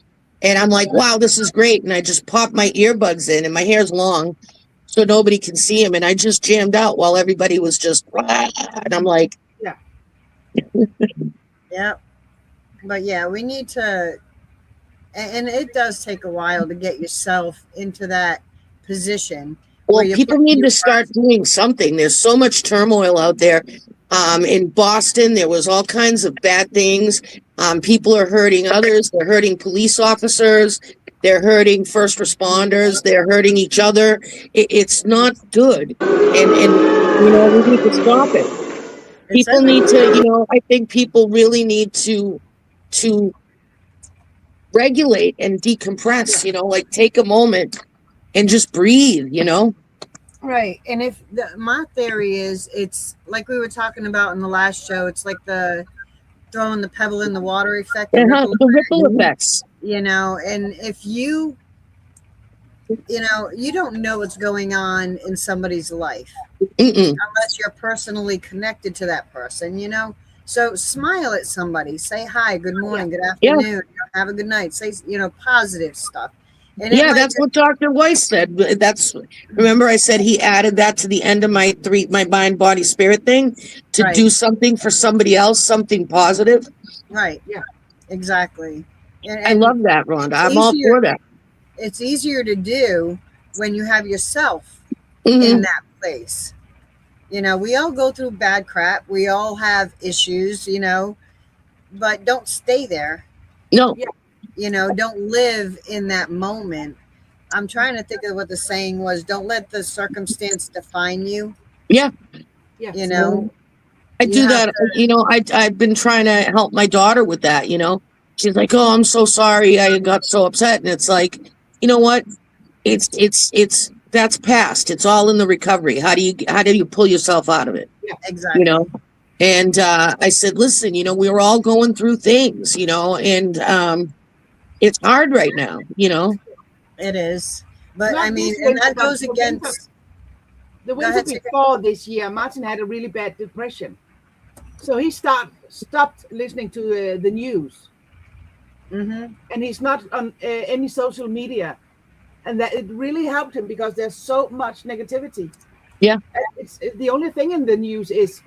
Speaker 1: And I'm like, wow, this is great. And I just pop my earbuds in, and my hair's long, so nobody can see them. And I just jammed out while everybody was just, and I'm like,
Speaker 2: Yeah.
Speaker 3: Yeah. But yeah, we need to, and it does take a while to get yourself into that position.
Speaker 1: well, people need to start doing something. There's so much turmoil out there. In Boston, there was all kinds of bad things. People are hurting others. They're hurting police officers. They're hurting first responders. They're hurting each other. It's not good. And we need to stop it. People need to, I think people really need to regulate and decompress, like take a moment and just breathe,
Speaker 3: Right. And if my theory is, it's like we were talking about in the last show, it's like the throwing the pebble in the water effect.
Speaker 1: The ripple effects.
Speaker 3: And if you don't know what's going on in somebody's life unless you're personally connected to that person, So smile at somebody, say hi, good morning, good afternoon, have a good night, say, positive stuff. And
Speaker 1: that's what Dr. Weiss said. Remember I said he added that to the end of my mind, body, spirit thing to do something for somebody else, something positive.
Speaker 3: Right. Yeah, exactly. And
Speaker 1: I love that, Rhonda. I'm all for that.
Speaker 3: It's easier to do when you have yourself in that place. We all go through bad crap. We all have issues, but don't stay there.
Speaker 1: No.
Speaker 3: Don't live in that moment. I'm trying to think of what the saying was. Don't let the circumstance define you.
Speaker 1: Yeah.
Speaker 2: Yeah.
Speaker 1: I do that. I've been trying to help my daughter with that, She's like, oh, I'm so sorry. I got so upset. And it's like, you know what? It's that's past. It's all in the recovery. How do you pull yourself out of it?
Speaker 3: Yeah, exactly.
Speaker 1: And I said, listen, we were all going through things, and it's hard right now,
Speaker 3: It is. But and that goes against
Speaker 2: the winter before this year. Martin had a really bad depression, so he stopped listening to the news, and he's not on any social media, and that it really helped him because there's so much negativity.
Speaker 1: Yeah,
Speaker 2: it's the only thing in the news is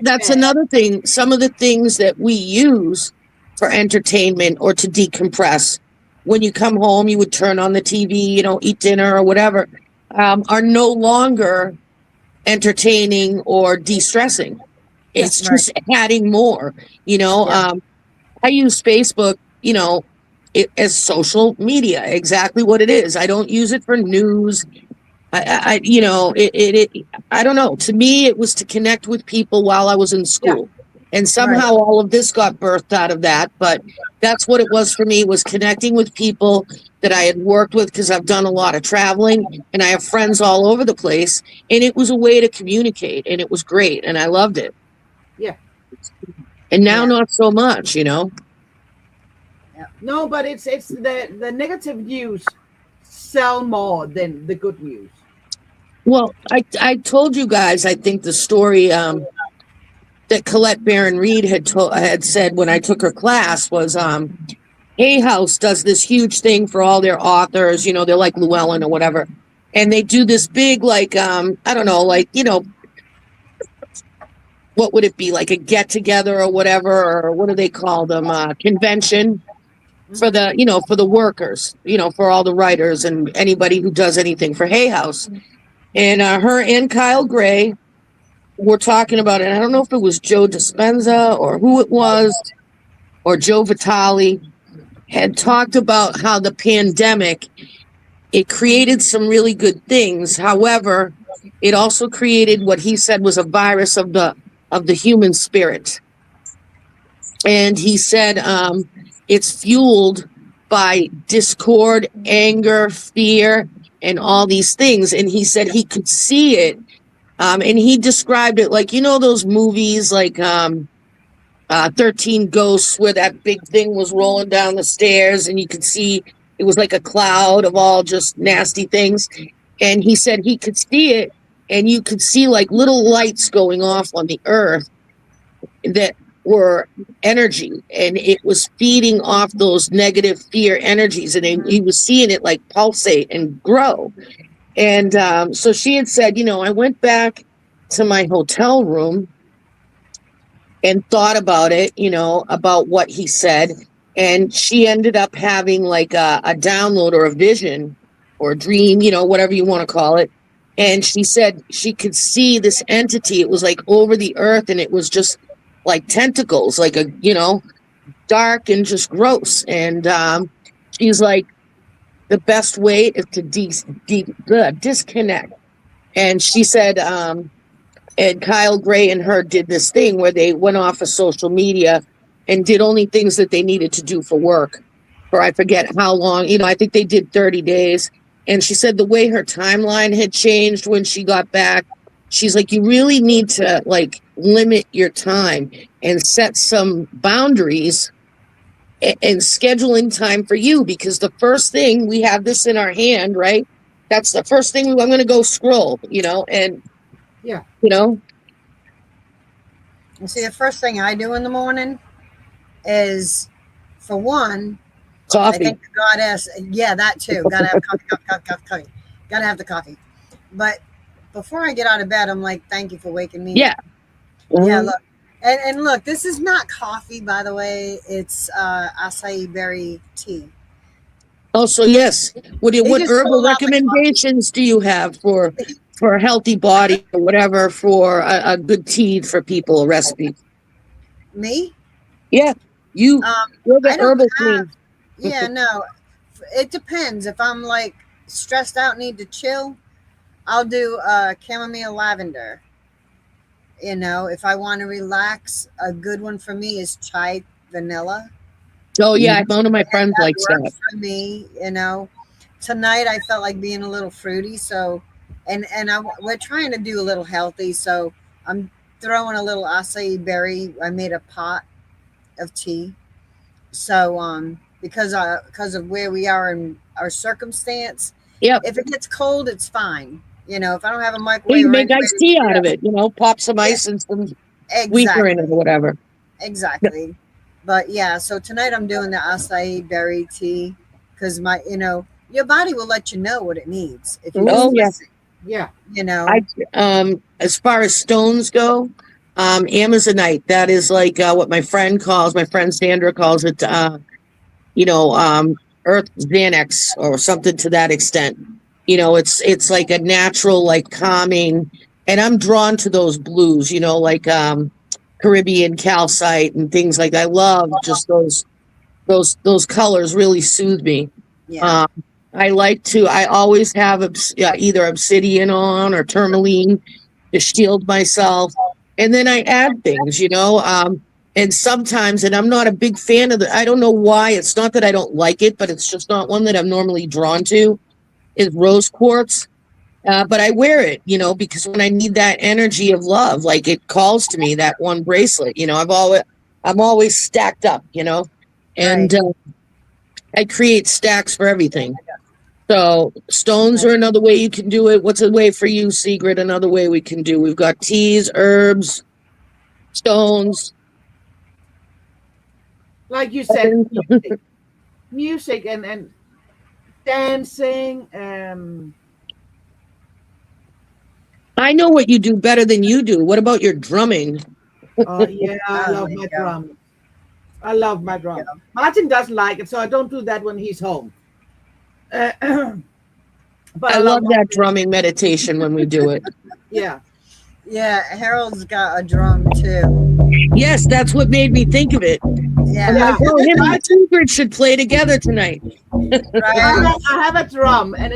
Speaker 1: that's another thing. Some of the things that we use for entertainment or to decompress, when you come home, you would turn on the TV, eat dinner or whatever, are no longer entertaining or de-stressing. It's just adding more. I use Facebook, as social media, exactly what it is. I don't use it for news. I don't know. To me, it was to connect with people while I was in school. And somehow all of this got birthed out of that. But that's what it was for me, was connecting with people that I had worked with, because I've done a lot of traveling and I have friends all over the place. And it was a way to communicate, and it was great. And I loved it.
Speaker 2: Yeah.
Speaker 1: And now not so much,
Speaker 3: Yeah.
Speaker 2: No, but it's the negative news sell more than the good news. Well,
Speaker 1: I told you guys, I think the story that Colette Baron Reed had said when I took her class was Hay House does this huge thing for all their authors, they're like Llewellyn or whatever, and they do this big, like I don't know, like, what would it be, like a get together or whatever, or what do they call them, convention for the workers, for all the writers and anybody who does anything for Hay House. And her and Kyle Gray were talking about it. I don't know if it was Joe Dispenza or who it was, or Joe Vitale, had talked about how the pandemic, it created some really good things. However, it also created what he said was a virus of the human spirit. And he said it's fueled by discord, anger, fear, and all these things. And he said he could see it. And he described it like, those movies like 13 Ghosts, where that big thing was rolling down the stairs, and you could see it was like a cloud of all just nasty things. And he said he could see it, and you could see like little lights going off on the earth that were energy, and it was feeding off those negative fear energies, and he was seeing it like pulsate and grow. And so she had said, I went back to my hotel room and thought about it, about what he said. And she ended up having like a download or a vision or a dream, whatever you want to call it. And she said she could see this entity. It was like over the earth, and it was just like tentacles, like dark and just gross. And she's like, the best way is to disconnect. And she said, and Kyle Gray and her did this thing where they went off of social media and did only things that they needed to do for work for, I forget how long, I think they did 30 days. And she said the way her timeline had changed when she got back, she's like, you really need to like limit your time and set some boundaries and scheduling time for you, because the first thing, we have this in our hand, right? That's the first thing I'm going to go scroll, and
Speaker 2: yeah,
Speaker 3: And see, the first thing I do in the morning is, for one,
Speaker 1: coffee.
Speaker 3: I thank the goddess. Yeah, that too. Gotta have coffee. Gotta have the coffee. But before I get out of bed, I'm like, thank you for waking me up. Yeah, look. And look, this is not coffee, by the way. It's acai berry tea.
Speaker 1: Oh, so yes. What herbal recommendations do you have for a healthy body or whatever, for a good tea for people, a recipe?
Speaker 3: Me?
Speaker 1: Yeah. You're the herbal queen.
Speaker 3: Yeah, no. It depends. If I'm like stressed out, need to chill, I'll do chamomile lavender. If I want to relax, a good one for me is chai vanilla.
Speaker 1: Oh yeah, one of my friends likes that.
Speaker 3: For me, tonight I felt like being a little fruity, so we're trying to do a little healthy, so I'm throwing a little acai berry. I made a pot of tea, so because of where we are in our circumstance.
Speaker 1: Yep.
Speaker 3: If it gets cold, it's fine. If I don't have a microwave,
Speaker 1: you can make iced tea out of it. Pop some ice and some weaker in it or whatever.
Speaker 3: Exactly. But yeah, so tonight I'm doing the acai berry tea, because your body will let you know what it needs. If you listen.
Speaker 2: Yeah.
Speaker 1: As far as stones go, Amazonite, that is like what my friend Sandra calls it, Earth Xanax or something to that extent. It's like a natural, like calming, and I'm drawn to those blues, like Caribbean calcite and things like that. I love just those colors really soothe me.
Speaker 3: Yeah.
Speaker 1: I always have either obsidian on or tourmaline to shield myself. And then I add things, and sometimes, and I'm not a big fan of I don't know why. It's not that I don't like it, but it's just not one that I'm normally drawn to, is rose quartz. But I wear it, because when I need that energy of love, like it calls to me, that one bracelet, I'm always stacked up, and I create stacks for everything. So stones are another way you can do it. What's a way for you, Sigrid? Another way we can do. We've got teas, herbs, stones.
Speaker 2: Like you said, music and dancing.
Speaker 1: I know what you do better than you do. What about your drumming?
Speaker 2: Oh yeah, I love my drum. I love my drum. Martin doesn't like it, so I don't do that when he's home. But
Speaker 1: I love that drumming meditation when we do it.
Speaker 2: Yeah.
Speaker 3: Yeah, Harold's got a drum too.
Speaker 1: Yes, that's what made me think of it.
Speaker 3: Yeah.
Speaker 1: I'm like, oh, him and Sigrid should play together tonight.
Speaker 3: Right.
Speaker 2: I have a drum, and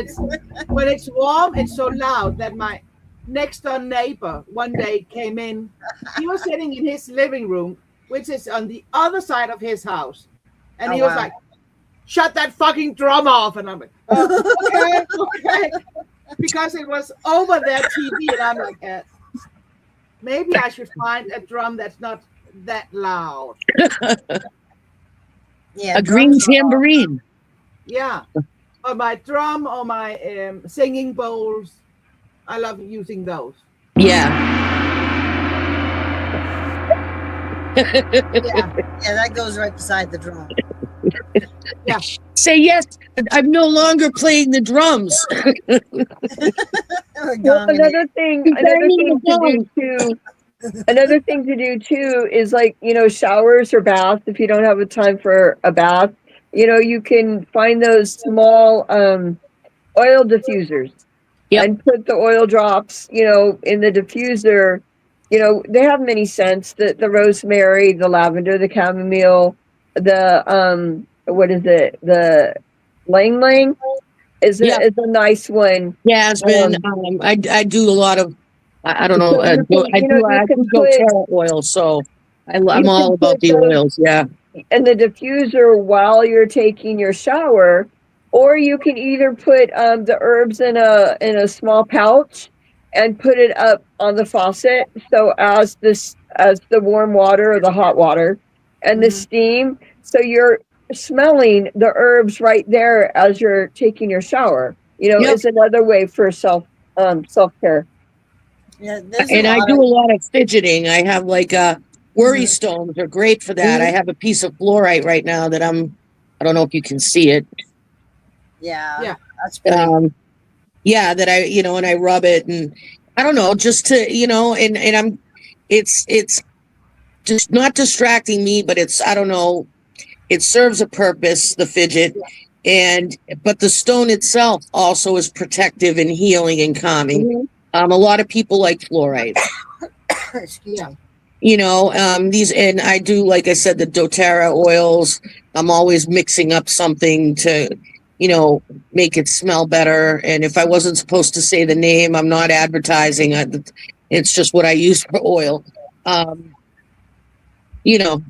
Speaker 2: when it's warm, it's so loud that my next door neighbor one day came in. He was sitting in his living room, which is on the other side of his house, and he was like, shut that fucking drum off. And I'm like, okay. Because it was over their TV, and I'm like, maybe I should find a drum that's not that loud.
Speaker 3: Yeah,
Speaker 1: A green
Speaker 3: drums are
Speaker 1: tambourine.
Speaker 2: Yeah. Or my drum or my singing bowls. I love using those.
Speaker 1: Yeah.
Speaker 3: Yeah, that goes right beside the drum.
Speaker 2: Yeah.
Speaker 1: Say yes. I'm no longer playing the drums.
Speaker 4: Well, another thing to do too is like, you know, showers or baths. If you don't have the time for a bath, you know, you can find those small oil diffusers.
Speaker 1: Yep.
Speaker 4: And put the oil drops, you know, in the diffuser. You know, they have many scents: the rosemary, the lavender, the chamomile, the what is it? The lang lang is
Speaker 1: Yep.
Speaker 4: a nice one.
Speaker 1: Jasmine. I do a lot of. I don't know.
Speaker 4: So you can,
Speaker 1: I
Speaker 4: you know,
Speaker 1: do.
Speaker 4: you
Speaker 1: I
Speaker 4: can
Speaker 1: do
Speaker 4: put-
Speaker 1: doTERRA oil, so I'm
Speaker 4: can
Speaker 1: all about
Speaker 4: put
Speaker 1: the
Speaker 4: those-
Speaker 1: oils. Yeah.
Speaker 4: And the diffuser while you're taking your shower, or you can either put the herbs in a small pouch and put it up on the faucet. So as the warm water or the hot water and the steam, so you're smelling the herbs right there as you're taking your shower. You know,
Speaker 1: Yep.
Speaker 4: is another way for self care.
Speaker 3: Yeah,
Speaker 1: And I do a lot of fidgeting. I have like worry stones are great for that. I have a piece of fluorite right now that I don't know if you can see it.
Speaker 3: Yeah. That's pretty.
Speaker 1: Yeah, that I, you know, and I rub it and I don't know, just to, you know, and it's just not distracting me, but it's, I don't know, it serves a purpose, the fidget. But the stone itself also is protective and healing and calming. A lot of people like fluorite.
Speaker 3: Excuse me.
Speaker 1: You know, and I do, like I said, the doTERRA oils. I'm always mixing up something to, you know, make it smell better. And if I wasn't supposed to say the name, I'm not advertising. It's just what I use for oil. You know.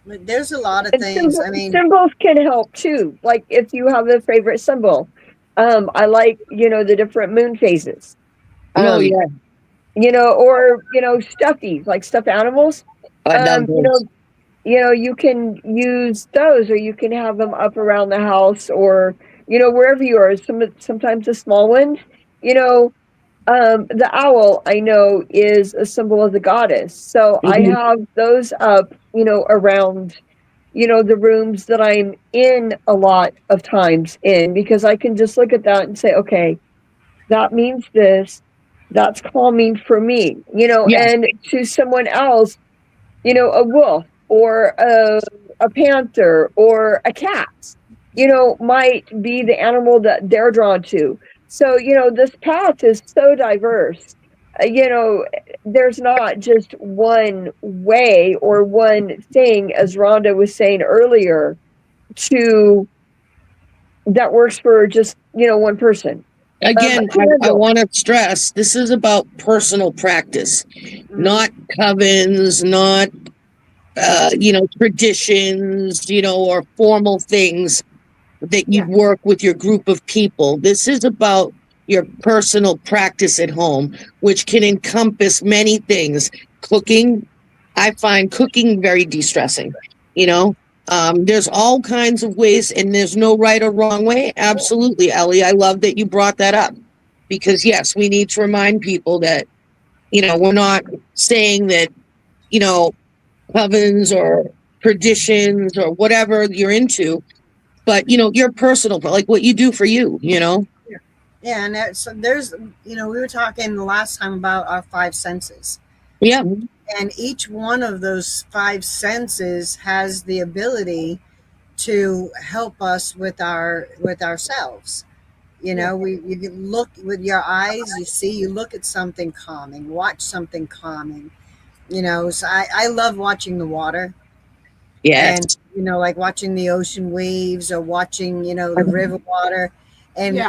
Speaker 3: There's a lot of
Speaker 4: And
Speaker 3: things. I mean,
Speaker 4: symbols can help too. Like if you have a favorite symbol, I like, you know, the different moon phases.
Speaker 1: Oh yeah.
Speaker 4: You know, or you know, stuffies like stuffed animals. You know, you can use those, or you can have them up around the house, or you know, wherever you are. Sometimes the small ones. You know, the owl I know is a symbol of the goddess, so I have those up, you know, around, you know, the rooms that I'm in a lot of times in, because I can just look at that and say, okay, that means this. That's calming for me, you know, and to someone else, you know, a wolf or a panther or a cat, you know, might be the animal that they're drawn to. So, you know, this path is so diverse. You know, there's not just one way or one thing, as Rhonda was saying earlier, that works for just, you know, one person.
Speaker 1: Again, I want to stress this is about personal practice, not covens, not you know, traditions, you know, or formal things that you work with your group of people. This is about your personal practice at home, which can encompass many things. Cooking, I find cooking very de-stressing, you know. There's all kinds of ways, and there's no right or wrong way. Absolutely, Ellie. I love that you brought that up, because yes, we need to remind people that, you know, we're not saying that, you know, covens or traditions or whatever you're into, but you know, your personal, like what you do for you, you know.
Speaker 3: Yeah, and there's, you know, we were talking the last time about our five senses.
Speaker 1: Yeah.
Speaker 3: And each one of those five senses has the ability to help us with ourselves. You know, you can look with your eyes, you look at something calming, watch something calming. You know, so I love watching the water.
Speaker 1: Yes.
Speaker 3: And, you know, like watching the ocean waves or watching, you know, the river water. And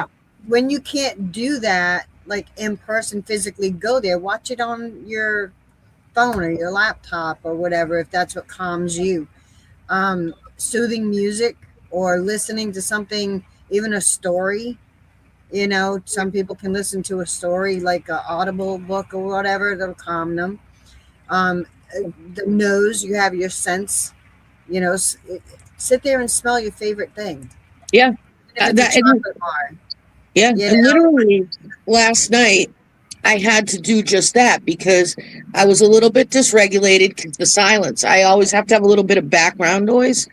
Speaker 3: when you can't do that, like in person, physically go there, watch it on your phone or your laptop or whatever, if that's what calms you. Soothing music or listening to something, even a story. You know, some people can listen to a story like an audible book or whatever that'll calm them. the nose, you have your sense, you know, sit there and smell your favorite thing.
Speaker 1: Yeah.
Speaker 3: If it's a chocolate bar.
Speaker 1: Yeah.
Speaker 3: You
Speaker 1: And
Speaker 3: know?
Speaker 1: literally last night, I had to do just that because I was a little bit dysregulated because the silence. I always have to have a little bit of background noise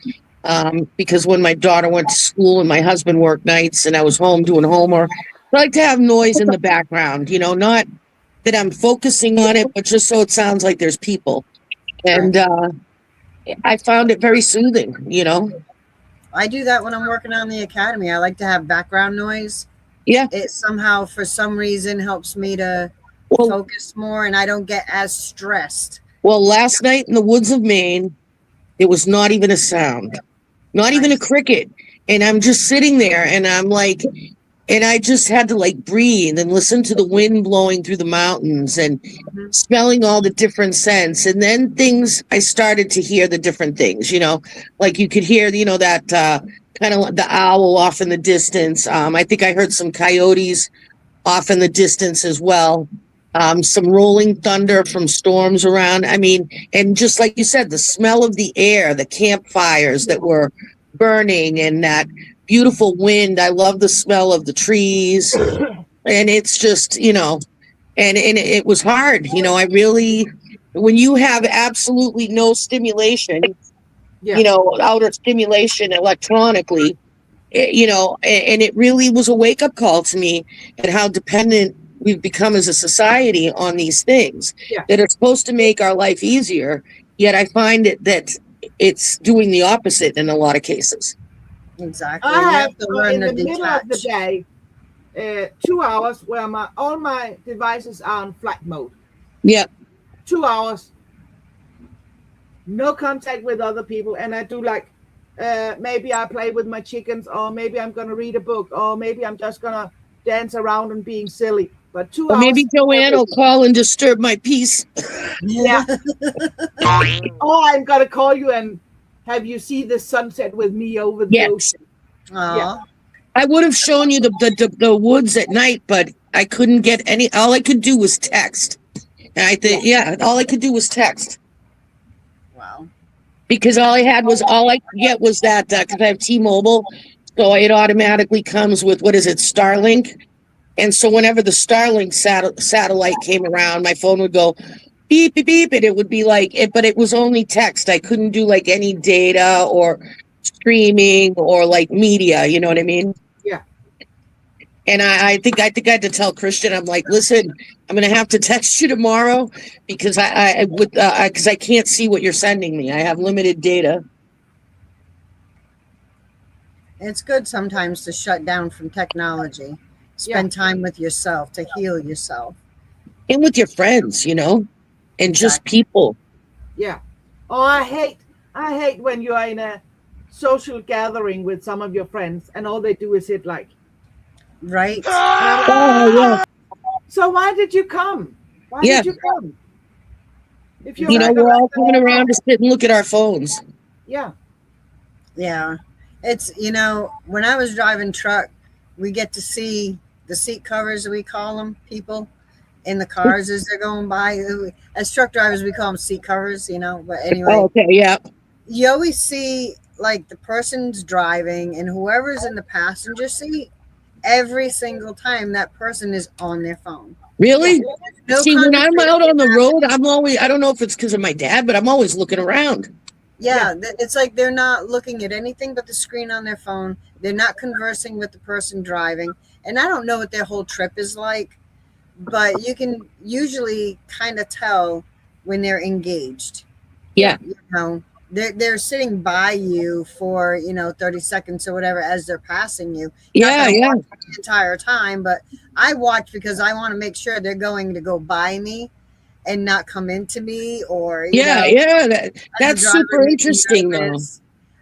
Speaker 1: because when my daughter went to school and my husband worked nights and I was home doing homework, I like to have noise in the background, you know, not that I'm focusing on it, but just so it sounds like there's people. And I found it very soothing, you know.
Speaker 3: I do that when I'm working on the academy. I like to have background noise.
Speaker 1: Yeah.
Speaker 3: It somehow, for some reason, helps me to focus more and I don't get as stressed.
Speaker 1: Well, last night in the woods of Maine, there was not even a sound, not even a cricket. And I'm just sitting there and I'm like, and I just had to like breathe and listen to the wind blowing through the mountains and smelling all the different scents. And then I started to hear the different things, you know, like you could hear, you know, that kind of the owl off in the distance. I think I heard some coyotes off in the distance as well. Some rolling thunder from storms around. I mean, and just like you said, the smell of the air, the campfires that were burning and that beautiful wind. I love the smell of the trees. And it's just, you know, and it was hard. You know, I really, when you have absolutely no stimulation, you know, outer stimulation electronically, you know, and it really was a wake-up call to me and how dependent we've become as a society on these things that are supposed to make our life easier, yet I find that it's doing the opposite in a lot of cases.
Speaker 3: Exactly.
Speaker 2: I have in the middle of the day 2 hours where all my devices are on flight mode.
Speaker 1: Yeah.
Speaker 2: 2 hours, no contact with other people, and I do like maybe I play with my chickens, or maybe I'm gonna read a book, or maybe I'm just gonna dance around and being silly. But 2 hours.
Speaker 1: Maybe Joanne will call and disturb my peace.
Speaker 2: Yeah. Or I'm gonna call you and have you see the sunset with me over the ocean.
Speaker 3: Yeah.
Speaker 1: I would have shown you the woods at night, but I couldn't get any. All I could do was text. And I think, all I could do was text.
Speaker 3: Wow.
Speaker 1: Because all I could get was that, because I have T-Mobile, so it automatically comes with, what is it, Starlink? And so whenever the Starlink satellite came around, my phone would go beep, beep, beep, and it would be like, but it was only text. I couldn't do like any data or streaming or like media, you know what I mean?
Speaker 2: Yeah.
Speaker 1: And I think I had to tell Christian, I'm like, listen, I'm going to have to text you tomorrow because I can't see what you're sending me. I have limited data.
Speaker 3: It's good sometimes to shut down from technology, spend time with yourself, to heal yourself.
Speaker 1: And with your friends, you know, and just people.
Speaker 2: Yeah. Oh, I hate when you are in a social gathering with some of your friends and all they do is hit like.
Speaker 3: Right.
Speaker 2: So why did you come? Why did you come? If
Speaker 1: you know, we're all coming around to sit and look at our phones.
Speaker 2: Yeah.
Speaker 3: Yeah. It's, you know, when I was driving truck, we get to see the seat covers, we call them, people in the cars as they're going by. As truck drivers, we call them seat covers, you know, but anyway.
Speaker 1: Oh, okay, yeah.
Speaker 3: You always see like the person's driving and whoever's in the passenger seat, every single time that person is on their phone.
Speaker 1: Really?
Speaker 3: No
Speaker 1: See, when I'm out on the road, I don't know if it's because of my dad, but I'm always looking around.
Speaker 3: Yeah, it's like they're not looking at anything but the screen on their phone. They're not conversing with the person driving. And I don't know what their whole trip is like, but you can usually kind of tell when they're engaged.
Speaker 1: Yeah.
Speaker 3: You know, they're sitting by you for, you know, 30 seconds or whatever as they're passing you.
Speaker 1: Yeah, yeah.
Speaker 3: The entire time, but I watch because I want to make sure they're going to go by me and not come into me, or
Speaker 1: that's super interesting though.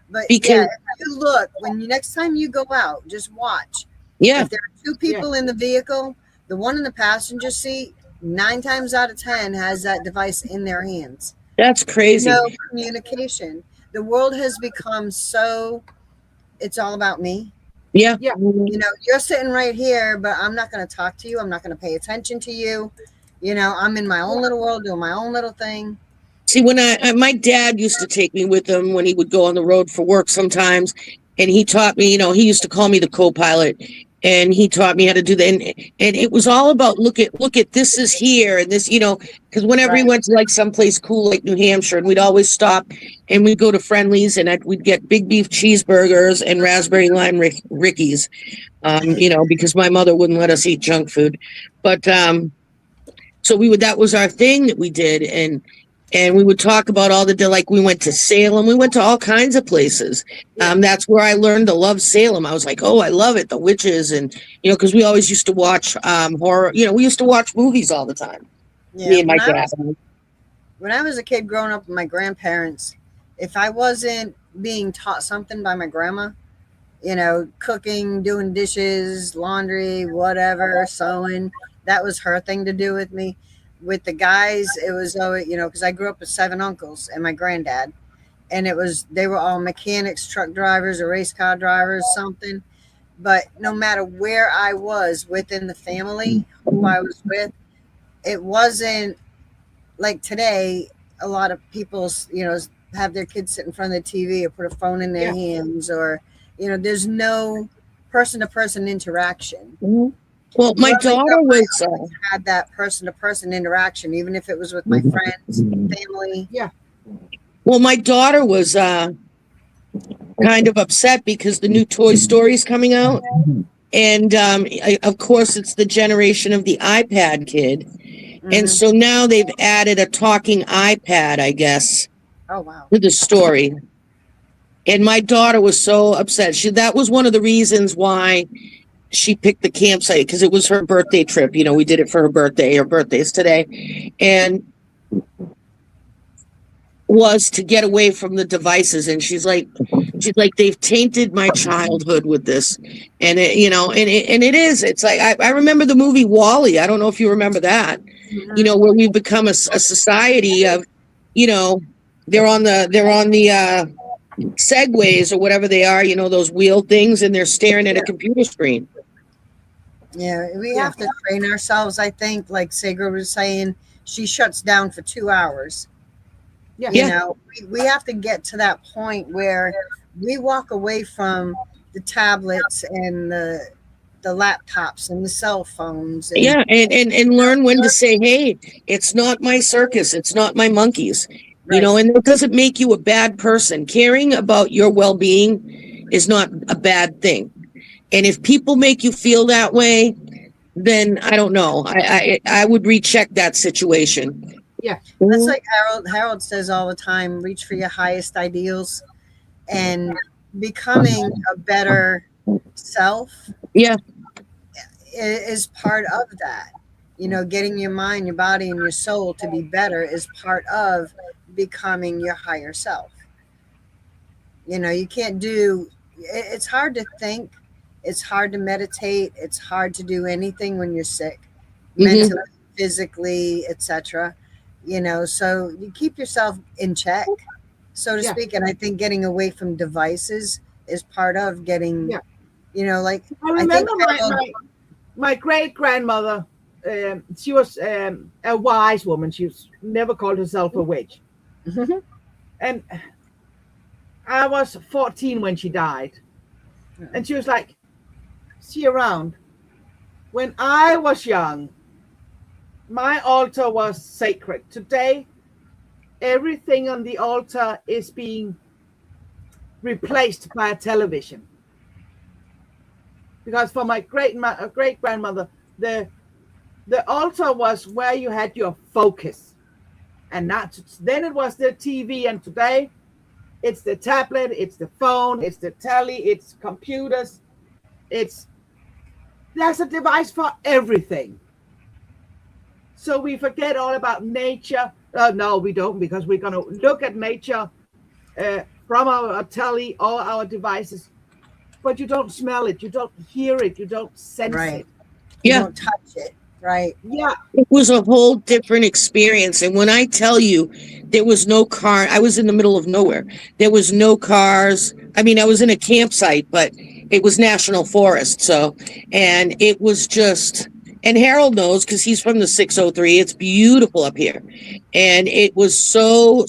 Speaker 3: But because if you look, next time you go out, just watch.
Speaker 1: Yeah.
Speaker 3: If there are two people in the vehicle, the one in the passenger seat, 9 times out of 10 has that device in their hands.
Speaker 1: That's crazy.
Speaker 3: No communication. The world has become so, it's all about me.
Speaker 1: Yeah.
Speaker 2: Yeah.
Speaker 3: You know, you're sitting right here, but I'm not going to talk to you. I'm not going to pay attention to you. You know, I'm in my own little world doing my own little thing.
Speaker 1: See, when my dad used to take me with him when he would go on the road for work sometimes, and he taught me, he used to call me the co-pilot, and he taught me how to do that. And it was all about look at this is here and this, because whenever he went to like someplace cool like New Hampshire, and we'd always stop and we'd go to Friendly's and we'd get big beef cheeseburgers and raspberry lime Rickies, because my mother wouldn't let us eat junk food. But so that was our thing that we did. And we would talk about all like we went to Salem. We went to all kinds of places. That's where I learned to love Salem. I was like, oh, I love it. The witches. And, because we always used to watch horror. We used to watch movies all the time.
Speaker 3: Yeah,
Speaker 1: me and my dad.
Speaker 3: When I was a kid growing up with my grandparents, if I wasn't being taught something by my grandma, cooking, doing dishes, laundry, whatever, sewing, that was her thing to do with me. With the guys, it was always, because I grew up with 7 uncles and my granddad, and they were all mechanics, truck drivers, or race car drivers, something. But no matter where I was within the family, who I was with, it wasn't like today. A lot of people, have their kids sit in front of the TV or put a phone in their hands, or, there's no person-to-person interaction.
Speaker 1: Mm-hmm. Well, my daughter
Speaker 3: had that person-to-person interaction, even if it was with my friends, family.
Speaker 2: Yeah.
Speaker 1: Well, my daughter was kind of upset because the new Toy Story is coming out, and of course, it's the generation of the iPad kid, and so now they've added a talking iPad, I guess.
Speaker 3: Oh wow!
Speaker 1: To the story, and my daughter was so upset. That was one of the reasons why she picked the campsite, because it was her birthday trip. We did it for her birthday. Her birthday's today, and was to get away from the devices. And she's like, they've tainted my childhood with this, and it is. It's like I remember the movie WALL-E. I don't know if you remember that. Where we've become a society of, they're on the segways or whatever they are, those wheel things, and they're staring at a computer screen.
Speaker 3: Yeah, we have to train ourselves. I think, like Sigrid was saying, she shuts down for 2 hours.
Speaker 2: Yeah.
Speaker 3: We have to get to that point where we walk away from the tablets and the laptops and the cell phones.
Speaker 1: And learn when to say, hey, it's not my circus, it's not my monkeys.
Speaker 3: Right.
Speaker 1: And it doesn't make you a bad person. Caring about your well-being is not a bad thing. And if people make you feel that way, then I don't know. I would recheck that situation.
Speaker 2: Yeah.
Speaker 3: That's like Harold says all the time, reach for your highest ideals, and becoming a better self.
Speaker 1: Yeah.
Speaker 3: Is part of that. Getting your mind, your body, and your soul to be better is part of becoming your higher self. You can't it's hard to think, it's hard to meditate, it's hard to do anything when you're sick, mentally, physically, etc. So you keep yourself in check, so to speak. And I think getting away from devices is part of getting, like
Speaker 2: I remember my great grandmother. She was a wise woman. She never called herself a witch. And I was 14 when she died. And she was like, see around. When I was young, my altar was sacred. Today, everything on the altar is being replaced by a television. Because for my great grandmother, the altar was where you had your focus, and then it was the TV, and today it's the tablet, it's the phone, it's the telly, it's computers, there's a device for everything. So we forget all about nature. No, we don't, because we're going to look at nature from our telly or our devices, but you don't smell it, you don't hear it, you don't sense it.
Speaker 3: You don't touch it. Right.
Speaker 2: Yeah.
Speaker 1: It was a whole different experience. And when I tell you there was no car, I was in the middle of nowhere. There was no cars. I mean, I was in a campsite, but it was national forest. So, and it was just, and Harold knows because he's from the 603. It's beautiful up here. And it was so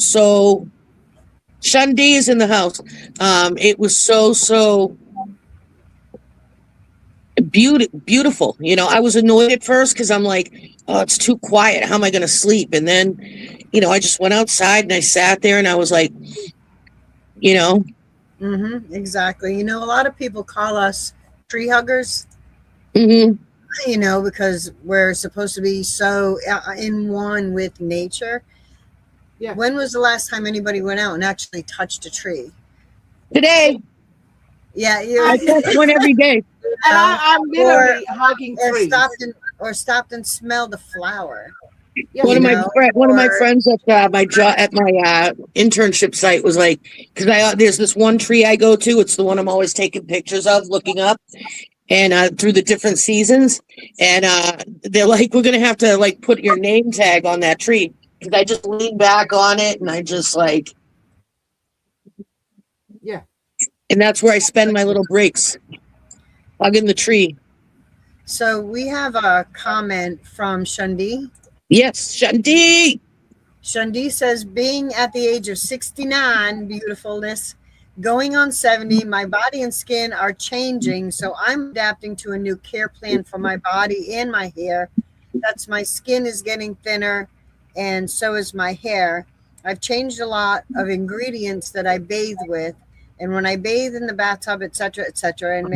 Speaker 1: Shundi is in the house. It was so beautiful. You know, I was annoyed at first because I'm like, oh, it's too quiet. How am I going to sleep? And then, you know, I just went outside and I sat there and I was like, you know.
Speaker 3: Exactly. You know, a lot of people call us tree huggers,
Speaker 1: Mm-hmm.
Speaker 3: you know, because we're supposed to be so in one with nature.
Speaker 2: Yeah.
Speaker 3: When was the last time anybody went out and actually touched a tree?
Speaker 1: Today,
Speaker 3: Yeah,
Speaker 1: I touch one every day.
Speaker 2: And I'm literally hugging trees.
Speaker 3: Stopped and smelled the flower.
Speaker 2: Yeah.
Speaker 1: One of my
Speaker 3: Or-
Speaker 1: friends at my internship site was like, because there's this one tree I go to. It's the one I'm always taking pictures of, looking up, and through the different seasons. And they're like, we're gonna have to like put your name tag on that tree, because I just lean back on it and I just like,
Speaker 2: Yeah.
Speaker 1: and that's where I spend my little breaks, hugging the tree.
Speaker 3: So we have a comment from Shundi.
Speaker 1: Yes, Shanti.
Speaker 3: Shundi says, being at the age of 69, beautifulness, going on 70, my body and skin are changing. So I'm adapting to a new care plan for my body and my hair. That's my skin is getting thinner, and so is my hair. I've changed a lot of ingredients that I bathe with. And when I bathe in the bathtub, etc., and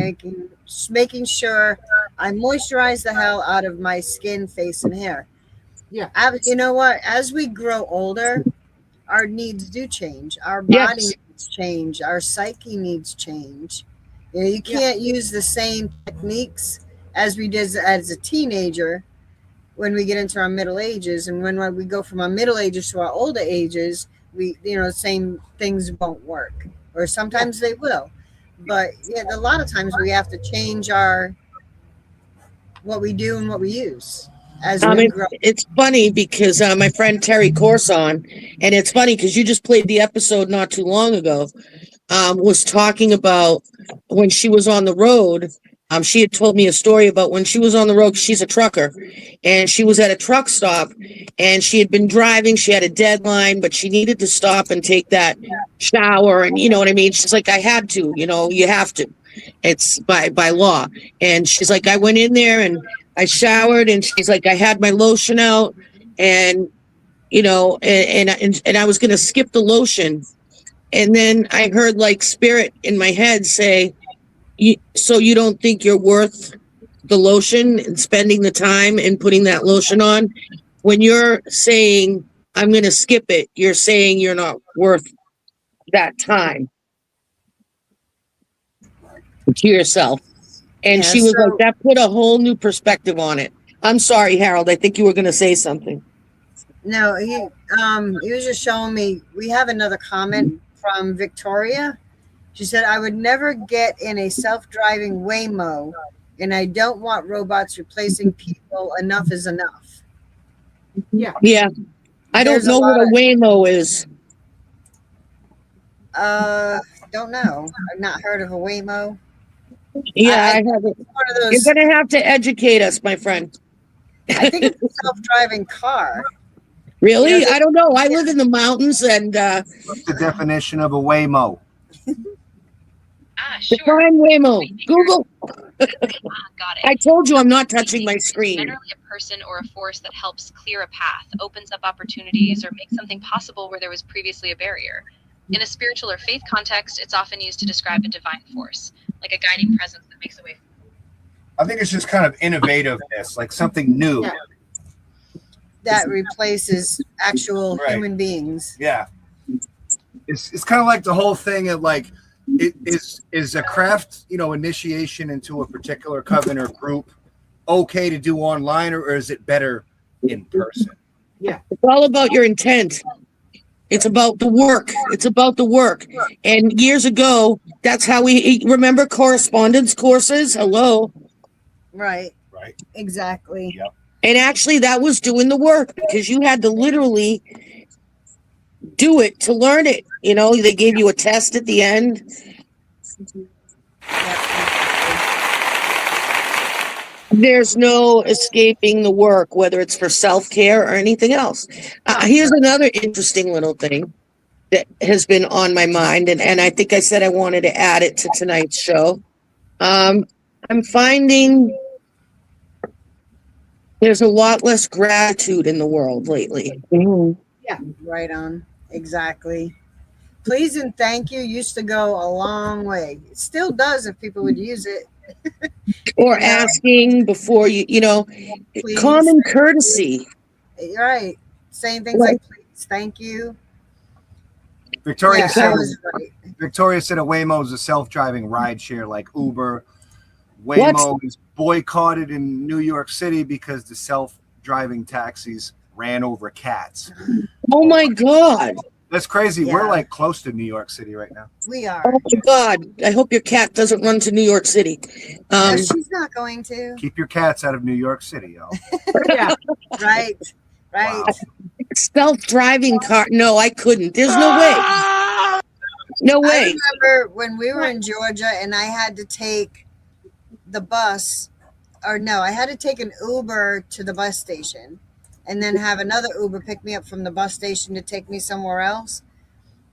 Speaker 3: making sure I moisturize the hell out of my skin, face, and hair.
Speaker 2: Yeah.
Speaker 3: You know what? As we grow older, our needs do change. Our body needs change. Our psyche needs change. You know, you can't use the same techniques as we did as a teenager when we get into our middle ages. And when we go from our middle ages to our older ages, the same things won't work. Or sometimes they will. But a lot of times we have to change what we do and what we use as we grow.
Speaker 1: It's funny because my friend Terry Corson, and it's funny because you just played the episode not too long ago, was talking about when she was on the road. She had told me a story about when she was on the road. She's a trucker, and she was at a truck stop, and she had been driving. She had a deadline, but she needed to stop and take that shower. And you know what I mean? She's like, I had to, you know, you have to. It's by law. And she's like, I went in there and I showered, and she's like, I had my lotion out, and, you know, and I was going to skip the lotion. And then I heard like spirit in my head say, so you don't think you're worth the lotion and spending the time and putting that lotion on? When you're saying, I'm going to skip it, you're saying you're not worth that time to yourself. And she was like, that put a whole new perspective on it. I'm sorry, Harold. I think you were going to say something.
Speaker 3: No, he was just showing me. We have another comment from Victoria. She said, I would never get in a self-driving Waymo, and I don't want robots replacing people. Enough is enough.
Speaker 2: Yeah.
Speaker 1: Yeah. I don't know what a Waymo is.
Speaker 3: Don't know. I've not heard of a Waymo.
Speaker 1: Yeah, I haven't.
Speaker 3: One of those,
Speaker 1: You're going to have to educate us, my friend.
Speaker 3: I think it's a self-driving car.
Speaker 1: Really? I don't know. I live in the mountains, and
Speaker 5: What's the definition of a Waymo?
Speaker 6: Sure.
Speaker 1: define Waymo. Google.
Speaker 6: Got it.
Speaker 1: I told you I'm not touching my screen.
Speaker 6: Generally a person or a force that helps clear a path, opens up opportunities, or makes something possible where there was previously a barrier. In a spiritual or faith context, it's often used to describe a divine force, like a guiding presence that makes a way.
Speaker 5: I think it's just kind of innovativeness, like something new.
Speaker 3: Yeah. That replaces actual human beings.
Speaker 5: Yeah. It's kind of like the whole thing of like, it is a craft, you know, initiation into a particular coven or group okay to do online, or is it better in person?
Speaker 2: Yeah.
Speaker 1: It's all about your intent. It's about the work. It's about the work. And years ago, that's how we remember correspondence courses. Hello.
Speaker 3: Right.
Speaker 5: Right.
Speaker 3: Exactly.
Speaker 5: Yep.
Speaker 1: And actually, that was doing the work because you had to literally do it to learn it. You know, they gave you a test at the end. There's no escaping the work, whether it's for self-care or anything else. Here's another interesting little thing that has been on my mind, and I think I said I wanted to add it to tonight's show. I'm finding there's a lot less gratitude in the world lately.
Speaker 3: Yeah, right on. Exactly. Please and thank you used to go a long way. It still does if people would use it.
Speaker 1: Or asking before
Speaker 3: Please.
Speaker 1: common courtesy.
Speaker 3: Right. Saying things like please, thank you.
Speaker 5: Victoria
Speaker 3: Yeah,
Speaker 5: said,
Speaker 3: that was right.
Speaker 5: Victoria said a Waymo is a self-driving rideshare like Uber. Waymo is boycotted in New York City because the self-driving taxis ran over cats.
Speaker 1: Oh my God.
Speaker 5: That's crazy.
Speaker 3: Yeah.
Speaker 5: We're like close to New York City right now.
Speaker 3: We are.
Speaker 1: Oh my God. I hope your cat doesn't run to New York City.
Speaker 3: No, she's not going to.
Speaker 5: Keep your cats out of New York City, y'all.
Speaker 2: Yeah.
Speaker 3: Right. Right.
Speaker 5: Wow.
Speaker 1: Self-driving car. No, I couldn't. There's no way. No
Speaker 3: I
Speaker 1: way.
Speaker 3: remember when we were in Georgia and I had to take the bus, or no, I had to take an Uber to the bus station and then have another Uber pick me up from the bus station to take me somewhere else.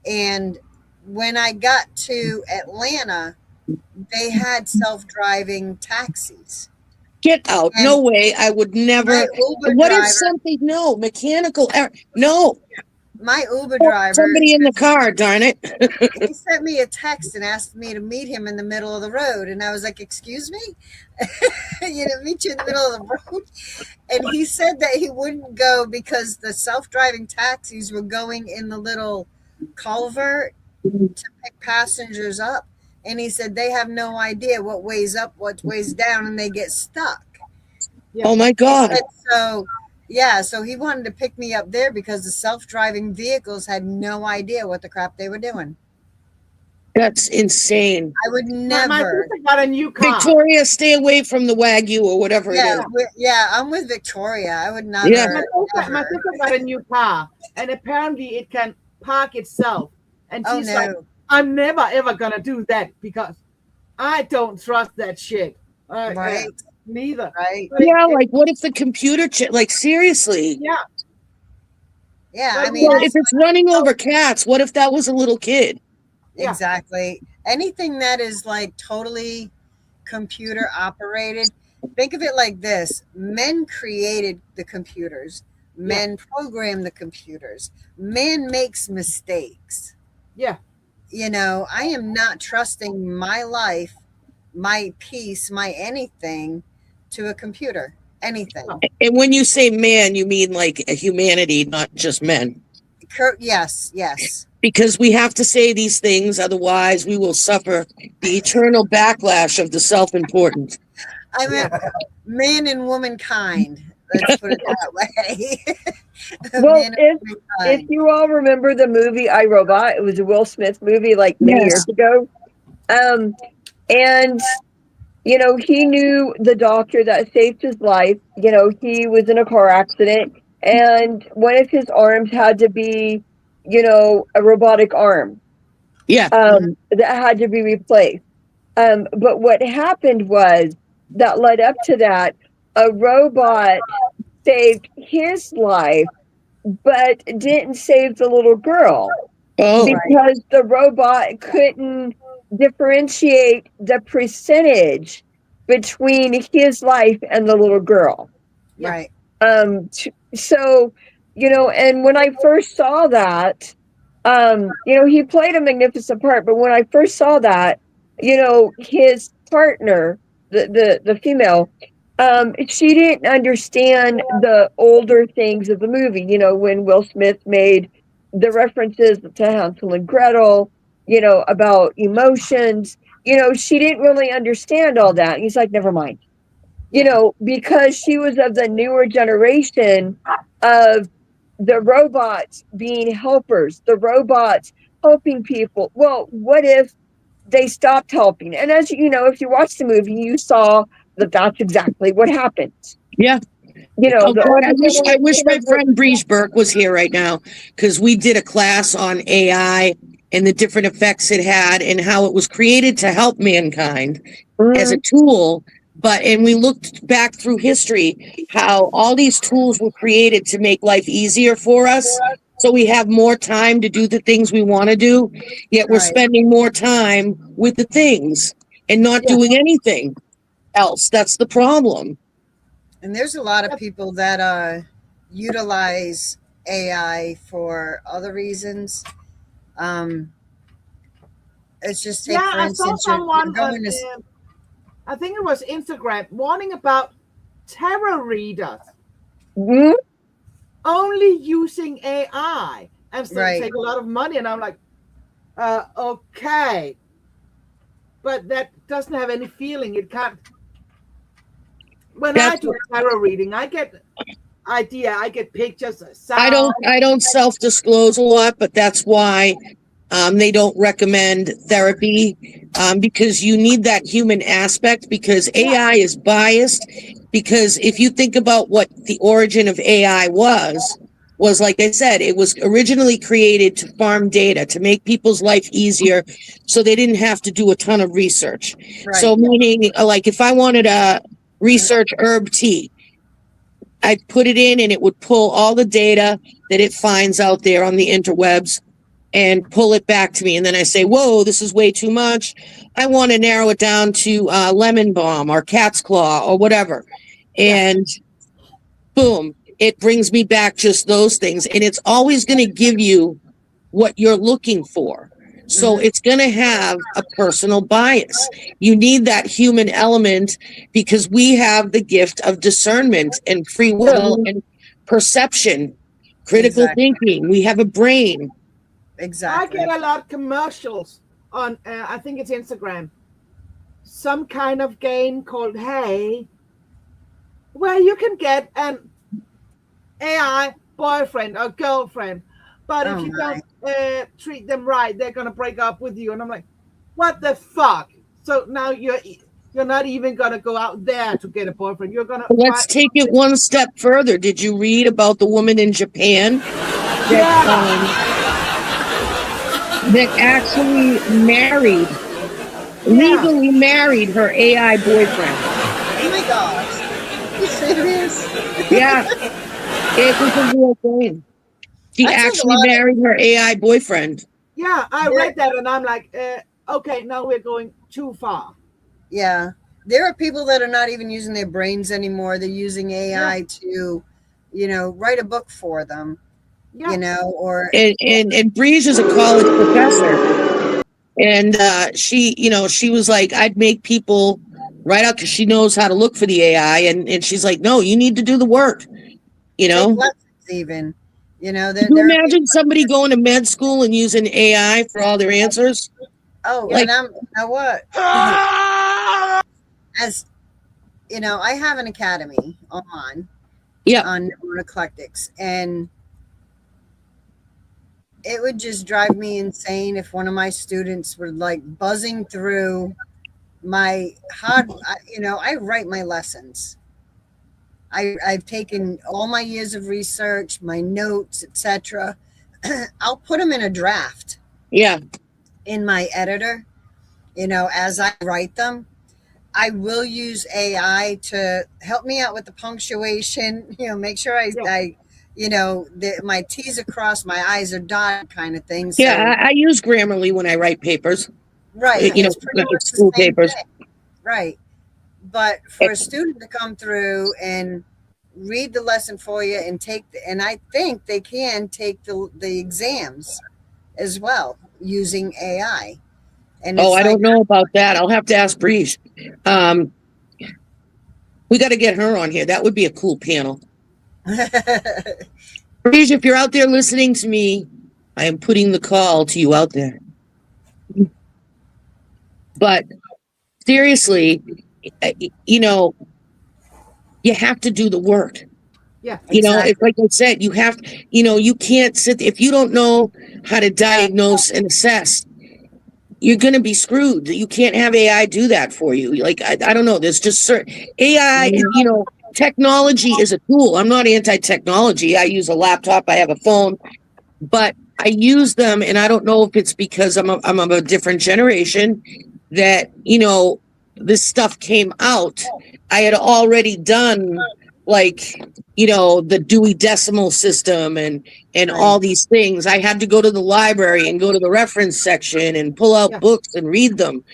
Speaker 3: And when I got to Atlanta, they had self-driving taxis.
Speaker 1: Get out.
Speaker 3: And
Speaker 1: no way. I would never.
Speaker 3: My Uber
Speaker 1: What
Speaker 3: driver,
Speaker 1: if something? No. Mechanical error. No.
Speaker 3: my Uber driver,
Speaker 1: Somebody in the car, darn it.
Speaker 3: he sent me a text and asked me to meet him in the middle of the road. And I was like, excuse me? Meet you in the middle of the road? And he said that he wouldn't go because the self-driving taxis were going in the little culvert to pick passengers up. And he said they have no idea what weighs up, what weighs down, and they get stuck.
Speaker 1: Oh my God.
Speaker 3: And so, yeah, so he wanted to pick me up there because the self-driving vehicles had no idea what the crap they were doing.
Speaker 1: That's insane.
Speaker 3: I would
Speaker 2: My
Speaker 3: never.
Speaker 2: sister got a new car.
Speaker 1: Victoria, stay away from the Wagyu or whatever it is.
Speaker 3: I'm with Victoria. I would never.
Speaker 1: Yeah.
Speaker 2: My sister got a new car, and apparently it can park itself. And
Speaker 3: Oh,
Speaker 2: she's
Speaker 3: no.
Speaker 2: like, I'm never ever gonna do that because I don't trust that shit.
Speaker 3: Right.
Speaker 2: Neither.
Speaker 3: Right.
Speaker 1: Yeah, like what if the computer like seriously?
Speaker 2: Yeah.
Speaker 3: Yeah. I
Speaker 2: Well,
Speaker 3: mean,
Speaker 1: Well, if it's running over cats, what if that was a little kid?
Speaker 2: Yeah.
Speaker 3: exactly. Anything that is like totally computer operated, think of it like this. Men created the computers. Men program the computers. Man makes mistakes.
Speaker 2: Yeah.
Speaker 3: I am not trusting my life, my peace, my anything to a computer. Anything.
Speaker 1: And when you say man, you mean like a humanity, not just men.
Speaker 3: Yes, yes.
Speaker 1: Because we have to say these things, otherwise we will suffer the eternal backlash of the self-important.
Speaker 3: I meant man and womankind. Let's put it that way.
Speaker 4: Well,
Speaker 3: Man and
Speaker 4: if
Speaker 3: womankind.
Speaker 4: you all remember the movie I, Robot, it was a Will Smith movie like many
Speaker 1: Yes.
Speaker 4: years ago. And he knew the doctor that saved his life. He was in a car accident and one of his arms had to be, a robotic arm.
Speaker 1: Yeah.
Speaker 4: That had to be replaced. But what happened was that led up to that, a robot saved his life, but didn't save the little girl
Speaker 1: Oh,
Speaker 4: because the robot couldn't differentiate the percentage between his life and the little girl.
Speaker 3: Right.
Speaker 4: So, and when I first saw that, he played a magnificent part, but when I first saw that, his partner, the female, she didn't understand the older things of the movie, when Will Smith made the references to Hansel and Gretel, about emotions, she didn't really understand all that. He's like, never mind, because she was of the newer generation of the robots being helpers, the robots helping people. Well, what if they stopped helping? And as if you watched the movie, you saw that that's exactly what happened.
Speaker 1: yeah. Oh, God, I wish my friend Breeze Burke was here right now because we did a class on AI and the different effects it had and how it was created to help mankind as a tool, and we looked back through history, how all these tools were created to make life easier for us. So we have more time to do the things we want to do, yet we're
Speaker 3: Right.
Speaker 1: spending more time with the things and not doing anything else. That's the problem.
Speaker 3: And there's a lot of people that utilize AI for other reasons. It's just take, for
Speaker 2: I saw
Speaker 3: instance, you're
Speaker 2: someone
Speaker 3: going
Speaker 2: on,
Speaker 3: to
Speaker 2: I think it was Instagram, warning about tarot readers
Speaker 4: Mhm.
Speaker 2: only using AI and still
Speaker 3: Right.
Speaker 2: take a lot of money. And I'm like, okay. But that doesn't have any feeling. It can't. When I
Speaker 1: That's
Speaker 2: do tarot reading, I get idea, I get pictures, sound.
Speaker 1: I don't self-disclose a lot, but that's why they don't recommend therapy, because you need that human aspect, because AI is biased. Because if you think about what the origin of AI was like I said, it was originally created to farm data, to make people's life easier so they didn't have to do a ton of research.
Speaker 3: Right.
Speaker 1: So meaning, like if I wanted to research herb tea, I'd put it in and it would pull all the data that it finds out there on the interwebs and pull it back to me. And then I say, whoa, this is way too much. I want to narrow it down to lemon balm or cat's claw or whatever. And boom, it brings me back just those things. And it's always going to give you what you're looking for. So it's going to have a personal bias. You need that human element because we have the gift of discernment and free will and perception, critical thinking. We have a brain.
Speaker 3: Exactly.
Speaker 2: I get a lot of commercials on, I think it's Instagram, some kind of game called Hey, where you can get an AI boyfriend or girlfriend, but if you don't treat them right, they're gonna break up with you. And I'm like, what the fuck? So now you're not even gonna go out there to get a boyfriend. You're gonna
Speaker 1: Let's take it one step further. Did you read about the woman in Japan that actually legally married her AI boyfriend?
Speaker 3: Oh my gosh. Are you serious?
Speaker 1: Yeah, it was a real thing. She actually married her AI boyfriend.
Speaker 2: Yeah, I read that and I'm like, okay, now we're going too far.
Speaker 3: Yeah. There are people that are not even using their brains anymore. They're using AI to, write a book for them. Or
Speaker 1: and Breeze is a college professor, and she was like, I'd make people write out because she knows how to look for the AI, and she's like, no, you need to do the work.
Speaker 3: take lessons even.
Speaker 1: Can you imagine somebody going to med school and using AI for all their answers?
Speaker 3: Oh,
Speaker 1: like,
Speaker 3: and what? As I have an academy on eclectics, and it would just drive me insane if one of my students were like buzzing through my I write my lessons. I've taken all my years of research, my notes, etc. I'll put them in a draft.
Speaker 1: Yeah. In
Speaker 3: my editor, as I write them. I will use AI to help me out with the punctuation, make sure my T's are crossed, my I's are dotted kind of thing. So,
Speaker 1: I use Grammarly when I write papers.
Speaker 3: Right.
Speaker 1: School papers.
Speaker 3: Thing. Right. But for a student to come through and read the lesson for you and and I think they can take the exams as well using AI. And
Speaker 1: I don't know about that. I'll have to ask Breeze. We got to get her on here. That would be a cool panel. Breeze, if you're out there listening to me, I am putting the call to you out there. But seriously, you have to do the work.
Speaker 2: Yeah.
Speaker 3: Exactly.
Speaker 1: It's like I said, you have, you can't sit, if you don't know how to diagnose and assess, you're going to be screwed. You can't have AI do that for you. Like, I don't know. There's just certain AI, technology is a tool. I'm not anti-technology. I use a laptop. I have a phone, but I use them. And I don't know if it's because I'm of a different generation that, this stuff came out, I had already done like, the Dewey Decimal System and all these things. I had to go to the library and go to the reference section and pull out books and read them.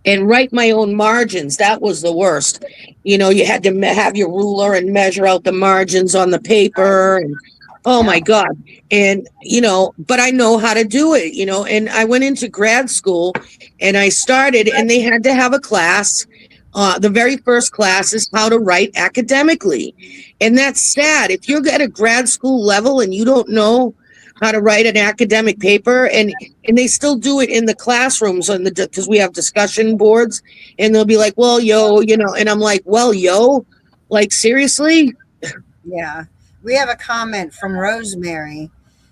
Speaker 1: And write my own margins. That was the worst. You had to have your ruler and measure out the margins on the paper. And oh my God. And, but I know how to do it, and I went into grad school and I started, and they had to have a class. The very first class is how to write academically. And that's sad. If you're at a grad school level and you don't know how to write an academic paper, and they still do it in the classrooms because we have discussion boards, and they'll be like, well, and I'm like, well, like, seriously?
Speaker 3: Yeah. We have a comment from Rosemary.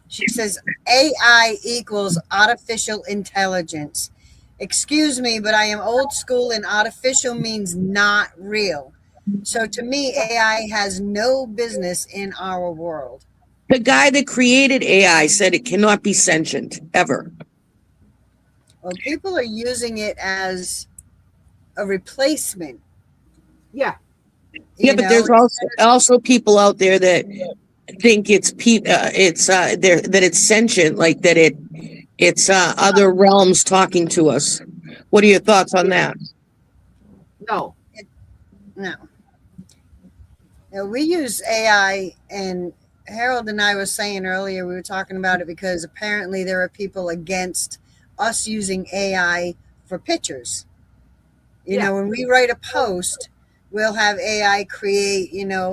Speaker 3: She says, AI equals artificial intelligence. Excuse me, but I am old school and artificial means not real. So to me, AI has no business in our world.
Speaker 1: The guy that created AI said it cannot be sentient ever.
Speaker 3: Well, people are using it as a replacement.
Speaker 2: Yeah.
Speaker 1: Yeah, but there's also people out there that think it's sentient, like that it's other realms talking to us. What are your thoughts on that?
Speaker 2: No.
Speaker 3: No. We use AI, and Harold and I were saying earlier, we were talking about it because apparently there are people against us using AI for pictures. When we write a post, we'll have AI create,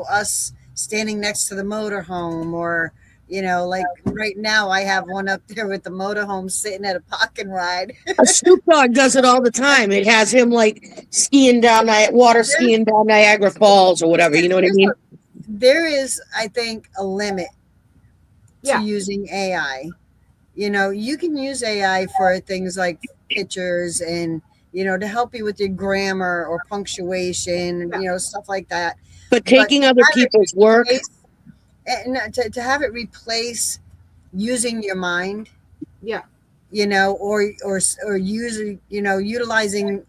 Speaker 3: us standing next to the motorhome, or, like right now I have one up there with the motorhome sitting at a park and ride.
Speaker 1: A Snoop Dogg does it all the time. It has him like skiing down Niagara Falls or whatever. You know what I mean?
Speaker 3: There is, I think, a limit to using AI. You can use AI for things like pictures and, to help you with your grammar or punctuation, stuff like that.
Speaker 1: But taking other people's work.
Speaker 3: And to have it replace using your mind.
Speaker 2: Yeah.
Speaker 3: Or using, utilizing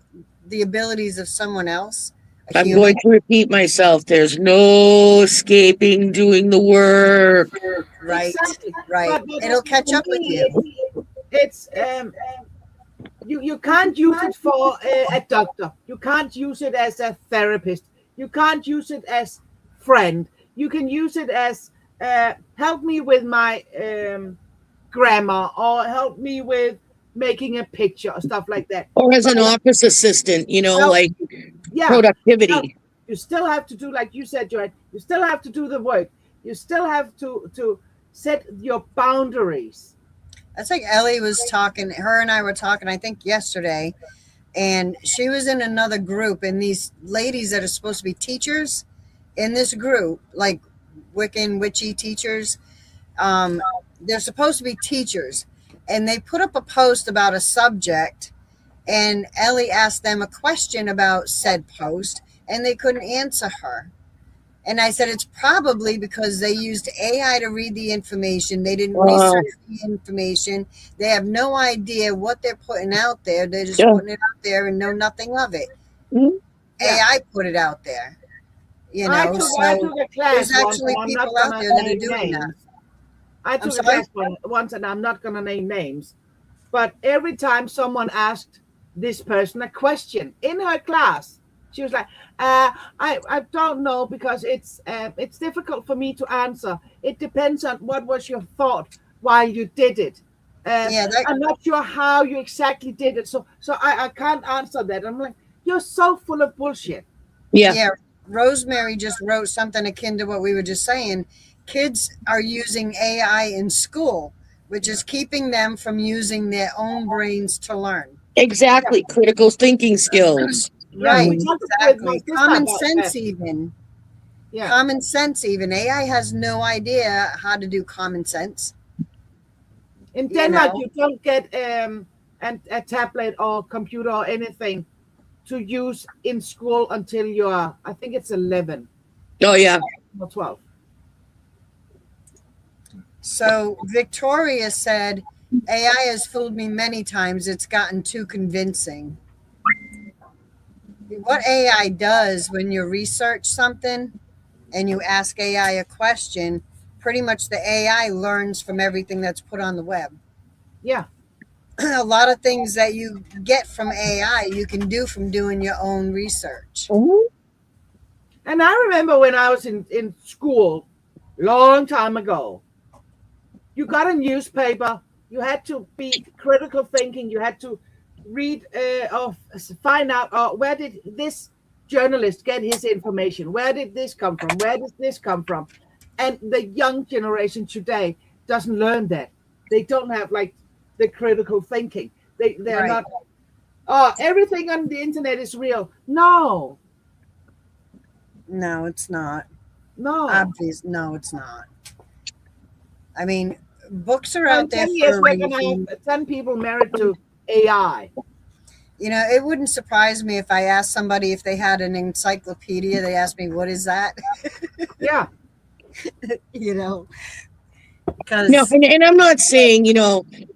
Speaker 3: the abilities of someone else.
Speaker 1: I'm going to repeat myself. There's no escaping doing the work.
Speaker 3: Right.
Speaker 2: Exactly.
Speaker 3: Right. It'll catch up with you.
Speaker 2: It's you can't use it for a doctor. You can't use it as a therapist. You can't use it as friend. You can use it as help me with my grammar, or help me with making a picture or stuff like that.
Speaker 1: Or as an office assistant, like productivity.
Speaker 2: You still have to do, like you said, Joanne, you still have to do the work. You still have to set your boundaries.
Speaker 3: That's like Ellie was talking, her and I were talking, I think yesterday, and she was in another group, and these ladies that are supposed to be teachers in this group, like Wiccan, witchy teachers, they're supposed to be teachers, and they put up a post about a subject, and Ellie asked them a question about said post, and they couldn't answer her. And I said, it's probably because they used AI to read the information. They didn't research the information. They have no idea what they're putting out there. They're just putting it out there and know nothing of it.
Speaker 1: Mm-hmm.
Speaker 3: AI put it out there.
Speaker 2: I took a class
Speaker 3: there's actually people out there that are doing that.
Speaker 2: I took a class once, and I'm not going to name names. But every time someone asked this person a question in her class, she was like, I don't know, because it's difficult for me to answer. It depends on what was your thought while you did it. I'm not sure how you exactly did it. So I can't answer that. I'm like, you're so full of bullshit.
Speaker 3: Yeah. Rosemary just wrote something akin to what we were just saying. Kids are using AI in school, which is keeping them from using their own brains to learn.
Speaker 1: Exactly. Critical thinking skills.
Speaker 3: Right, exactly. Common sense even. Yeah. Common sense even. AI has no idea how to do common sense.
Speaker 2: In Denmark, you don't get a tablet or computer or anything to use in school until you're, I think it's 11.
Speaker 1: Oh, yeah.
Speaker 2: Or 12.
Speaker 3: So Victoria said, AI has fooled me many times. It's gotten too convincing. what AI does when you research something and you ask AI a question, pretty much the AI learns from everything that's put on the web.
Speaker 2: Yeah.
Speaker 3: A lot of things that you get from AI, you can do from doing your own research.
Speaker 2: And I remember when I was in school, long time ago, you got a newspaper, you had to be critical thinking, you had to read or find out where did this journalist get his information, where did this come from, where does this come from. And the young generation today doesn't learn that. They don't have like the critical thinking. They're
Speaker 3: Right.
Speaker 2: not, oh, everything on the internet is real. No,
Speaker 3: No, it's not.
Speaker 2: no.
Speaker 3: Obvious. No, it's not. I mean, books are
Speaker 2: In
Speaker 3: out there
Speaker 2: 10 years,
Speaker 3: for a
Speaker 2: we're going to
Speaker 3: reason.
Speaker 2: have 10 people married to AI.
Speaker 3: You know, it wouldn't surprise me if I asked somebody if they had an encyclopedia. They asked me, what is that?
Speaker 2: Yeah.
Speaker 3: You know, because
Speaker 1: No, and I'm not saying,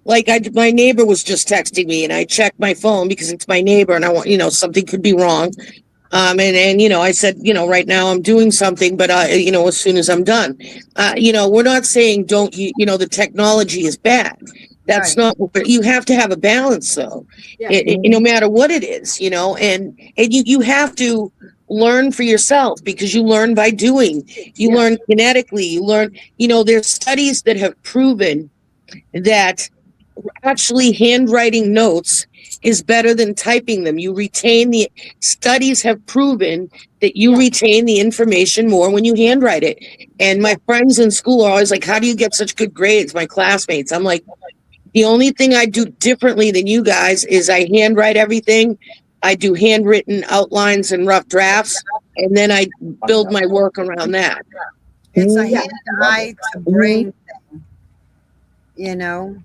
Speaker 1: like my neighbor was just texting me and I checked my phone because it's my neighbor and I want, something could be wrong. And I said, right now I'm doing something, but as soon as I'm done, we're not saying don't, the technology is bad. That's
Speaker 3: Right.
Speaker 1: not, but you have to have a balance though.
Speaker 2: Yeah.
Speaker 1: No matter what it is, and you have to learn for yourself because you learn by doing, you
Speaker 2: Yeah.
Speaker 1: learn kinetically, you learn, there's studies that have proven that actually handwriting notes is better than typing them. You retain the studies have proven that you
Speaker 2: Yeah.
Speaker 1: retain the information more when you handwrite it. And my friends in school are always like, how do you get such good grades? My classmates. I'm like, the only thing I do differently than you guys is I handwrite everything. I do handwritten outlines and rough drafts, and then I build my work around that.
Speaker 3: it's a
Speaker 2: Yeah.
Speaker 3: hand-eye to brain thing, you know.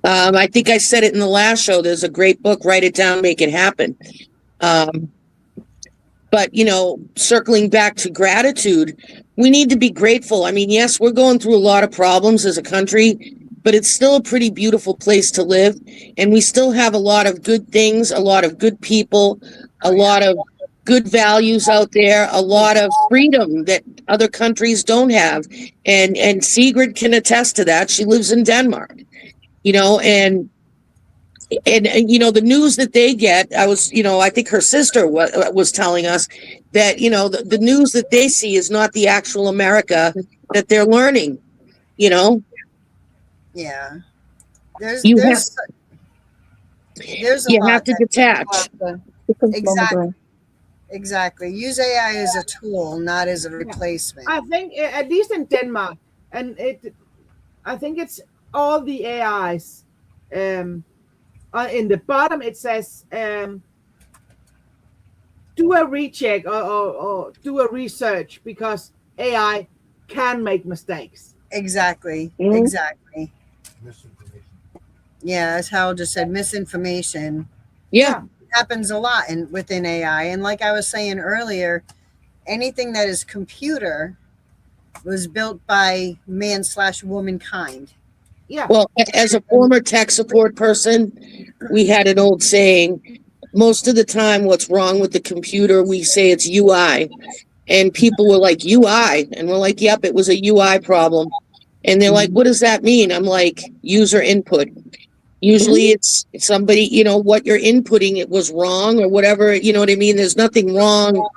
Speaker 1: I think I said it in the last show. There's a great book, Write It Down, Make It Happen. But, circling back to gratitude, we need to be grateful. I mean, yes, we're going through a lot of problems as a country, but it's still a pretty beautiful place to live. And we still have a lot of good things, a lot of good people, a lot of good values out there, a lot of freedom that other countries don't have. And Sigrid can attest to that. She lives in Denmark. And the news that they get, I think her sister was telling us that, the news that they see is not the actual America that they're learning,
Speaker 3: Yeah.
Speaker 1: You
Speaker 3: There's a
Speaker 1: you
Speaker 3: lot
Speaker 1: have to
Speaker 3: that
Speaker 1: detach.
Speaker 3: exactly. Use AI as a tool, not as a replacement.
Speaker 2: I think at least in Denmark, and I think it's all the AIs. In the bottom it says do a recheck or do a research because AI can make mistakes.
Speaker 3: Exactly.
Speaker 1: Mhm.
Speaker 3: Exactly. Yeah, as Hal just said, misinformation
Speaker 1: Yeah.
Speaker 3: happens a lot within AI. And like I was saying earlier, anything that is computer was built by man/womankind.
Speaker 2: Yeah.
Speaker 1: Well, as a former tech support person, we had an old saying, most of the time what's wrong with the computer, we say it's UI. And people were like, UI? And we're like, yep, it was a UI problem. And they're like, what does that mean? I'm like, user input. Usually it's somebody, what you're inputting, it was wrong or whatever, you know what I mean? There's nothing wrong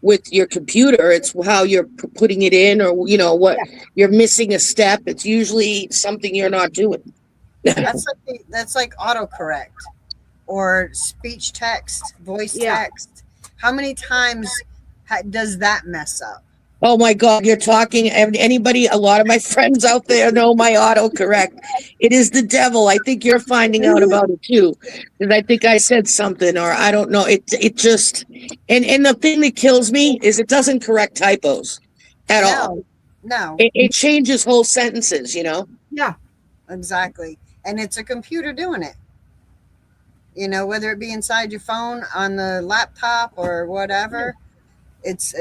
Speaker 1: with your computer. It's how you're putting it in or, what you're missing a step. It's usually something you're not doing.
Speaker 3: That's like autocorrect or speech text, voice text. How many times does that mess up?
Speaker 1: Oh my God, you're talking anybody, a lot of my friends out there know my autocorrect. It is the devil. I think you're finding out about it too. Because I think I said something or I don't know. It just, and the thing that kills me is it doesn't correct typos at all.
Speaker 3: No.
Speaker 1: It changes whole sentences,
Speaker 2: Yeah.
Speaker 3: Exactly. And it's a computer doing it. Whether it be inside your phone, on the laptop or whatever, it's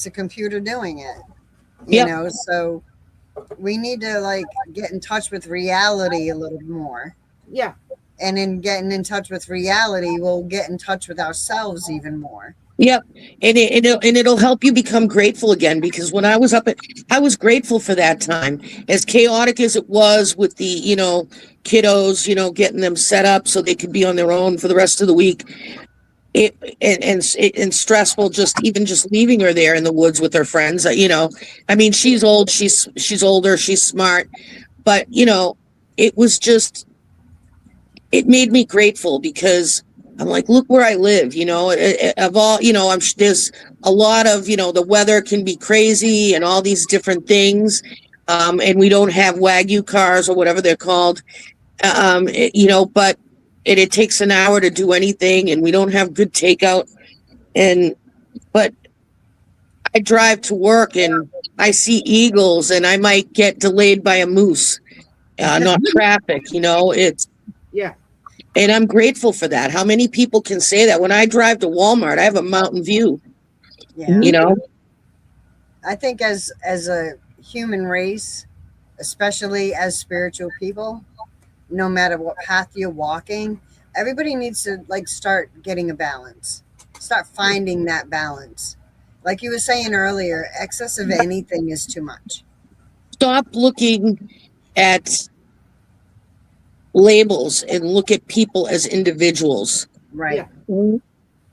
Speaker 3: a computer doing it. You know, so we need to get in touch with reality a little more.
Speaker 2: Yeah.
Speaker 3: And in getting in touch with reality, we'll get in touch with ourselves even more.
Speaker 1: Yep. And it'll help you become grateful again, because when I was I was grateful for that time, as chaotic as it was with the, kiddos, getting them set up so they could be on their own for the rest of the week. And stressful, just leaving her there in the woods with her friends. I mean, she's old, she's older, she's smart, but it was just, it made me grateful, because I'm like, look where I live, of all, there's a lot of, the weather can be crazy and all these different things. And we don't have Wagyu cars or whatever they're called. But it takes an hour to do anything, and we don't have good takeout. But I drive to work and I see eagles, and I might get delayed by a moose, not traffic,
Speaker 2: Yeah.
Speaker 1: And I'm grateful for that. How many people can say that? When I drive to Walmart, I have a mountain view.
Speaker 3: Yeah. I think as a human race, especially as spiritual people, no matter what path you're walking, everybody needs to start getting a balance. Start finding that balance. Like you were saying earlier, excess of anything is too much.
Speaker 1: Stop looking at labels and look at people as individuals.
Speaker 3: Right.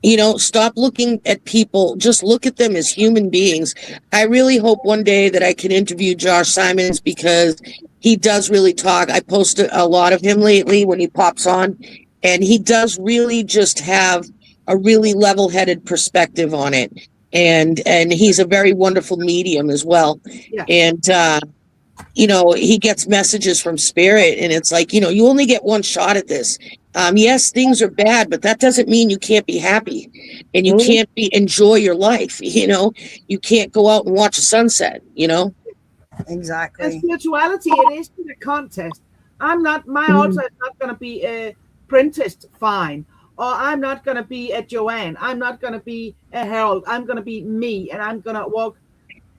Speaker 2: Yeah.
Speaker 1: Stop looking at people, just look at them as human beings. I really hope one day that I can interview Josh Simons, because he does really talk. I posted a lot of him lately when he pops on, and he does really just have a really level-headed perspective on it. And he's a very wonderful medium as well.
Speaker 2: Yeah.
Speaker 1: And, he gets messages from spirit, and it's like, you only get one shot at this. Yes, things are bad, but that doesn't mean you can't be happy, and you can't enjoy your life. You can't go out and watch a sunset,
Speaker 3: Exactly.
Speaker 2: And spirituality, it is a contest. My altar is not going to be a Printist fine, or I'm not going to be a Joanne. I'm not going to be a Harold. I'm going to be me, and I'm going to walk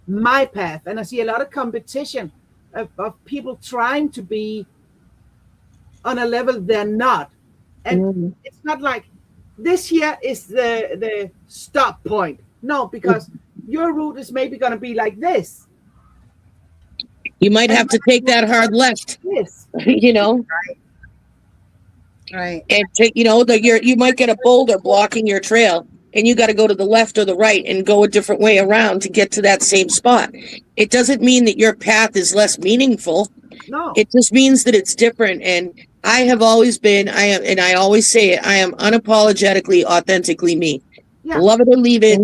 Speaker 2: my path. And I see a lot of competition of people trying to be on a level they're not. And it's not like this here is the stop point. No, because your route is maybe going to be like this.
Speaker 1: You might have to take that hard left.
Speaker 2: Yes.
Speaker 3: Right.
Speaker 1: And you might get a boulder blocking your trail, and you got to go to the left or the right and go a different way around to get to that same spot. It doesn't mean that your path is less meaningful.
Speaker 2: No.
Speaker 1: It just means that it's different. And I have always been, and I always say it, I am unapologetically, authentically me.
Speaker 2: Yeah.
Speaker 1: Love it or leave it.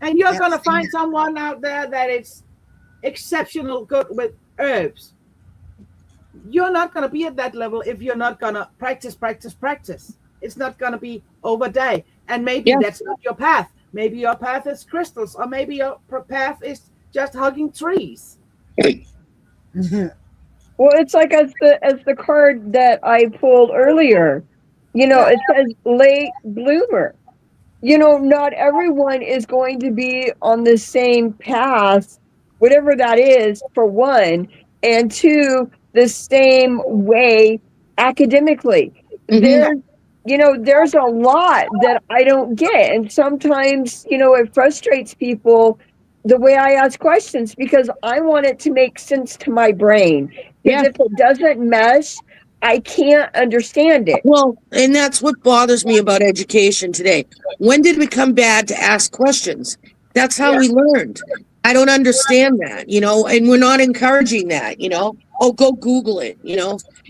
Speaker 2: And you're going to find someone out there that is exceptional good with herbs. You're not going to be at that level if you're not going to practice. It's not going to be over day. And maybe that's not your path. Maybe your path is crystals, or maybe your path is just hugging trees.
Speaker 4: Well, it's like as the card that I pulled earlier, it says late bloomer. Not everyone is going to be on the same path, whatever that is, for one, and two, the same way academically. There's a lot that I don't get. And sometimes, it frustrates people the way I ask questions, because I want it to make sense to my brain. Because if it doesn't mesh, I can't understand it.
Speaker 1: Well, and that's what bothers me about education today. When did it become bad to ask questions? That's how we learned. I don't understand that, and we're not encouraging that, Oh, go Google it,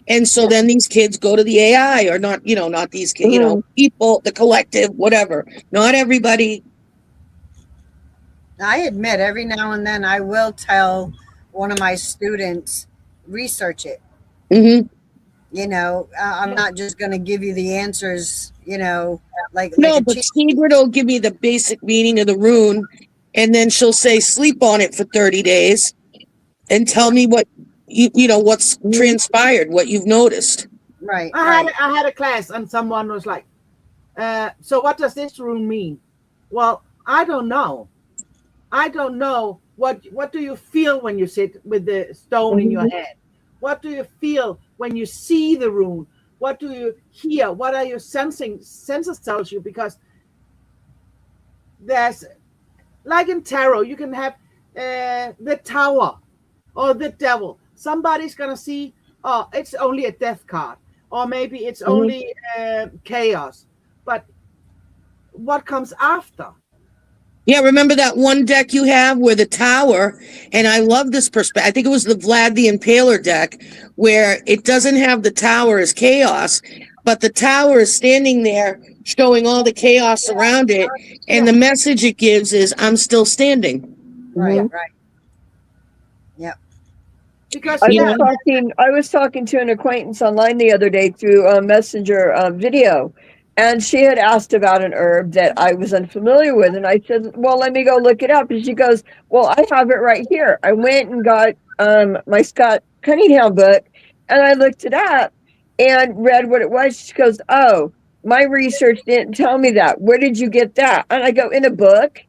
Speaker 1: And so then these kids go to the AI, or not, not these kids, people, the collective, whatever. Not everybody.
Speaker 3: I admit every now and then I will tell one of my students, research it. I'm not just going to give you the answers,
Speaker 1: No, but Sigrid will give me the basic meaning of the rune, and then she'll say, sleep on it for 30 days and tell me what, what's transpired, what you've noticed.
Speaker 3: Right.
Speaker 2: I had a class, and someone was like, so what does this rune mean? Well, I don't know. What do you feel when you sit with the stone in your head? What do you feel when you see the rune? What do you hear? What are your senses tells you? Because there's, like in tarot, you can have the tower or the devil. Somebody's gonna see, oh, it's only a death card, or maybe it's only chaos. But what comes after?
Speaker 1: Yeah, remember that one deck you have where the tower, and I love this perspective. I think it was the Vlad the Impaler deck, where it doesn't have the tower as chaos, but the tower is standing there showing all the chaos around it, and the message it gives is, I'm still standing.
Speaker 3: Right, right. Yep.
Speaker 2: Because
Speaker 4: I was talking to an acquaintance online the other day through a messenger video, and she had asked about an herb that I was unfamiliar with, and I said, well, let me go look it up. And she goes, well, I have it right here. I went and got my Scott Cunningham book, and I looked it up and read what it was. She goes, oh, my research didn't tell me that. Where did you get that? And I go, in a book,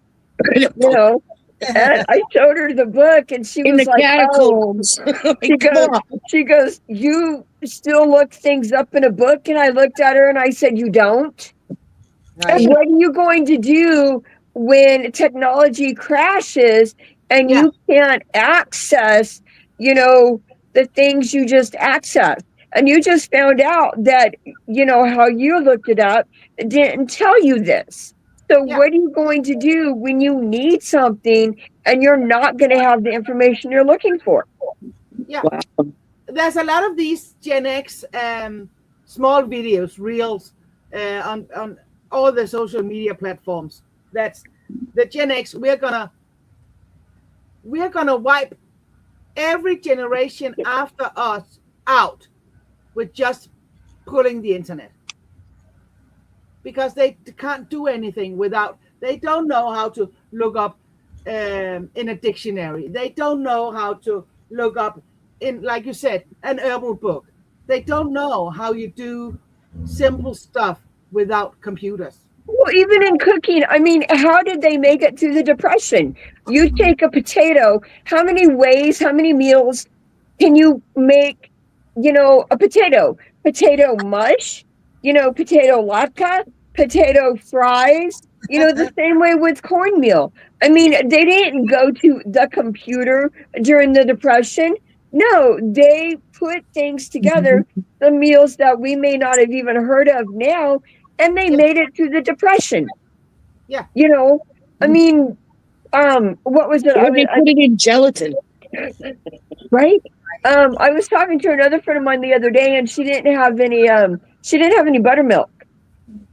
Speaker 4: you know. And I showed her the book, and she was like,
Speaker 1: catacombs.
Speaker 4: Oh. She goes, you still look things up in a book? And I looked at her and I said, you don't? Right. And what are you going to do when technology crashes and you can't access, you know, the things you just accessed? And you just found out that, you know, how you looked it up didn't tell you this. So what are you going to do when you need something and you're not going to have the information you're looking for?
Speaker 2: Yeah. Wow. There's a lot of these Gen X small videos, reels on all the social media platforms. That's the Gen X. We're gonna wipe every generation after us out with just pulling the internet. Because they can't do anything without, they don't know how to look up in a dictionary. They don't know how to look up in, like you said, an herbal book. They don't know how you do simple stuff without computers.
Speaker 4: Well, even in cooking, I mean, how did they make it through the Depression? You take a potato, how many ways, how many meals can you make, you know, a potato? Potato mush, you know, potato latke, potato fries, you know, the same way with cornmeal. I mean, they didn't go to the computer during the Depression. No, they put things together, the meals that we may not have even heard of now, and they made it through the Depression.
Speaker 2: Yeah.
Speaker 4: You know, I mean, what was it?
Speaker 1: They put it in gelatin.
Speaker 4: Right? I was talking to another friend of mine the other day, and she didn't have any buttermilk.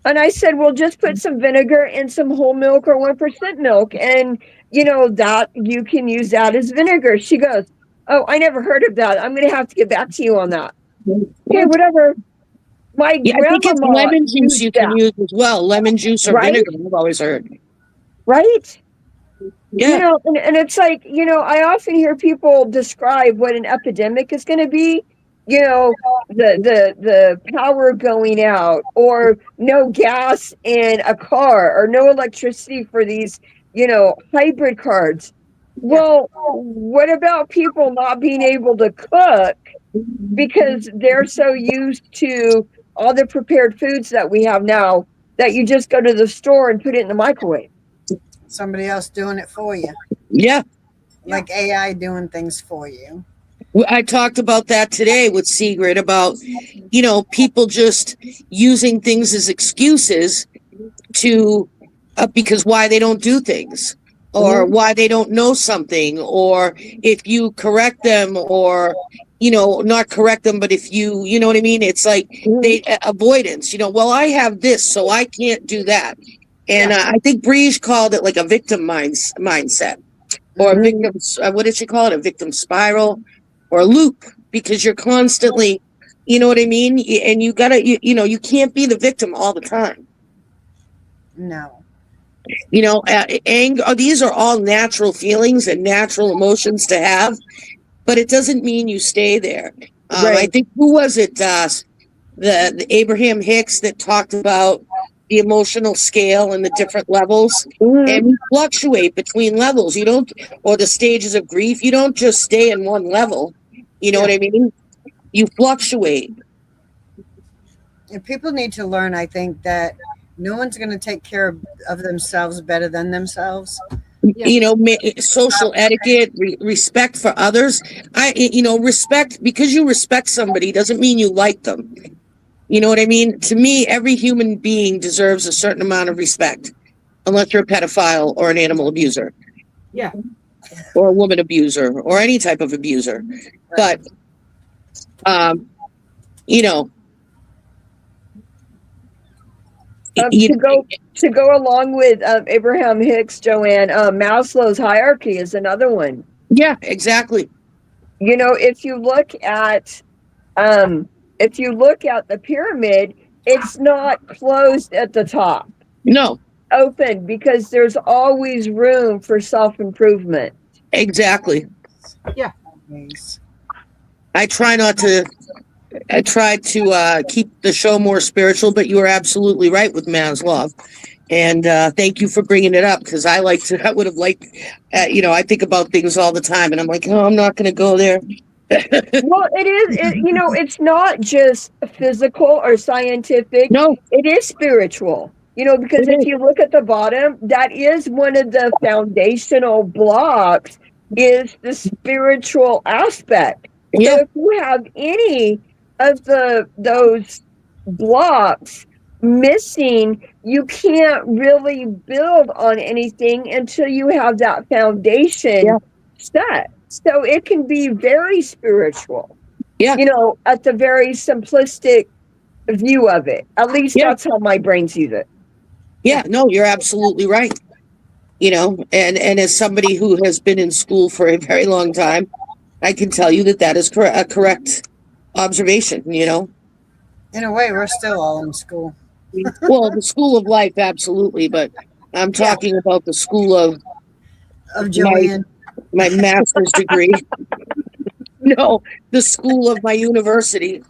Speaker 4: And I said, well, just put some vinegar and some whole milk or 1% milk, and you know that you can use that as vinegar. She goes, oh, I never heard of that. I'm going to have to get back to you on that. Okay, whatever. My grandma,
Speaker 1: I think it's lemon juice you can use as well. Lemon juice or vinegar, I've always heard.
Speaker 4: Right?
Speaker 1: Yeah.
Speaker 4: You know, and it's like, you know, I often hear people describe what an epidemic is going to be. You know, the power going out, or no gas in a car, or no electricity for these, you know, hybrid cars. Well, what about people not being able to cook because they're so used to all the prepared foods that we have now that you just go to the store and put it in the microwave?
Speaker 3: Somebody else doing it for you.
Speaker 1: Yeah.
Speaker 3: Like AI doing things for you.
Speaker 1: I talked about that today with Sigrid about, you know, people just using things as excuses to, because why they don't do things, or why they don't know something, or if you correct them, or, you know, not correct them, but if you know what I mean? It's like avoidance, you know, well, I have this, so I can't do that. And I think Breege called it like a victim mindset, or a victim, what did she call it? A victim spiral or a loop, because you're constantly, you know what I mean? And you gotta, you know, you can't be the victim all the time.
Speaker 3: No.
Speaker 1: You know, anger, these are all natural feelings and natural emotions to have, but it doesn't mean you stay there. I think, who was it? The Abraham Hicks that talked about the emotional scale and the different levels, and we fluctuate between levels. You don't, or the stages of grief, you don't just stay in one level. You know what I mean? You fluctuate.
Speaker 3: And people need to learn, I think, that no one's going to take care of themselves better than themselves.
Speaker 1: You know, social etiquette, respect for others. Respect, because you respect somebody doesn't mean you like them. You know what I mean? To me, every human being deserves a certain amount of respect, unless you're a pedophile or an animal abuser.
Speaker 2: Yeah.
Speaker 1: Or a woman abuser or any type of abuser.
Speaker 3: Right.
Speaker 1: But, you know,
Speaker 4: to go along with Abraham Hicks, Joanne, Maslow's hierarchy is another one.
Speaker 1: Yeah, exactly.
Speaker 4: You know, if you look at the pyramid, it's not closed at the top.
Speaker 1: No.
Speaker 4: Open, because there's always room for self-improvement.
Speaker 1: Exactly.
Speaker 2: Yeah.
Speaker 1: I try to keep the show more spiritual, but you are absolutely right with Maslow. And thank you for bringing it up, because I would have liked, I think about things all the time and I'm like, oh, I'm not going to go there.
Speaker 4: Well, it's not just physical or scientific.
Speaker 1: No,
Speaker 4: it is spiritual. You know, because if you look at the bottom, that is one of the foundational blocks, is the spiritual aspect.
Speaker 1: Yeah.
Speaker 4: So if you have any of those blocks missing, you can't really build on anything until you have that foundation set. So it can be very spiritual.
Speaker 1: Yeah.
Speaker 4: You know, at the very simplistic view of it. At least that's how my brain sees it.
Speaker 1: Yeah, no, you're absolutely right. You know, and as somebody who has been in school for a very long time, I can tell you that is a correct observation, you know.
Speaker 3: In a way, we're still all in school.
Speaker 1: Well, the school of life, absolutely, but I'm talking about the school of
Speaker 3: Joanne.
Speaker 1: My master's degree. No, the school of my university.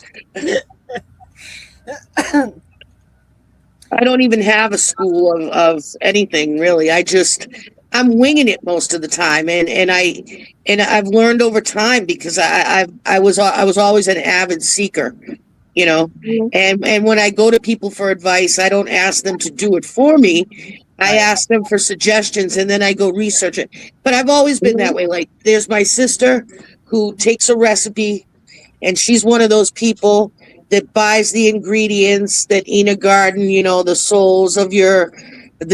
Speaker 1: I don't even have a school of anything, really. I'm winging it most of the time, and I've learned over time, because I was always an avid seeker, you know. Mm-hmm. And when I go to people for advice, I don't ask them to do it for me. I ask them for suggestions, and then I go research it. But I've always been that way. Like, there's my sister who takes a recipe, and she's one of those people that buys the ingredients that in a garden, you know, the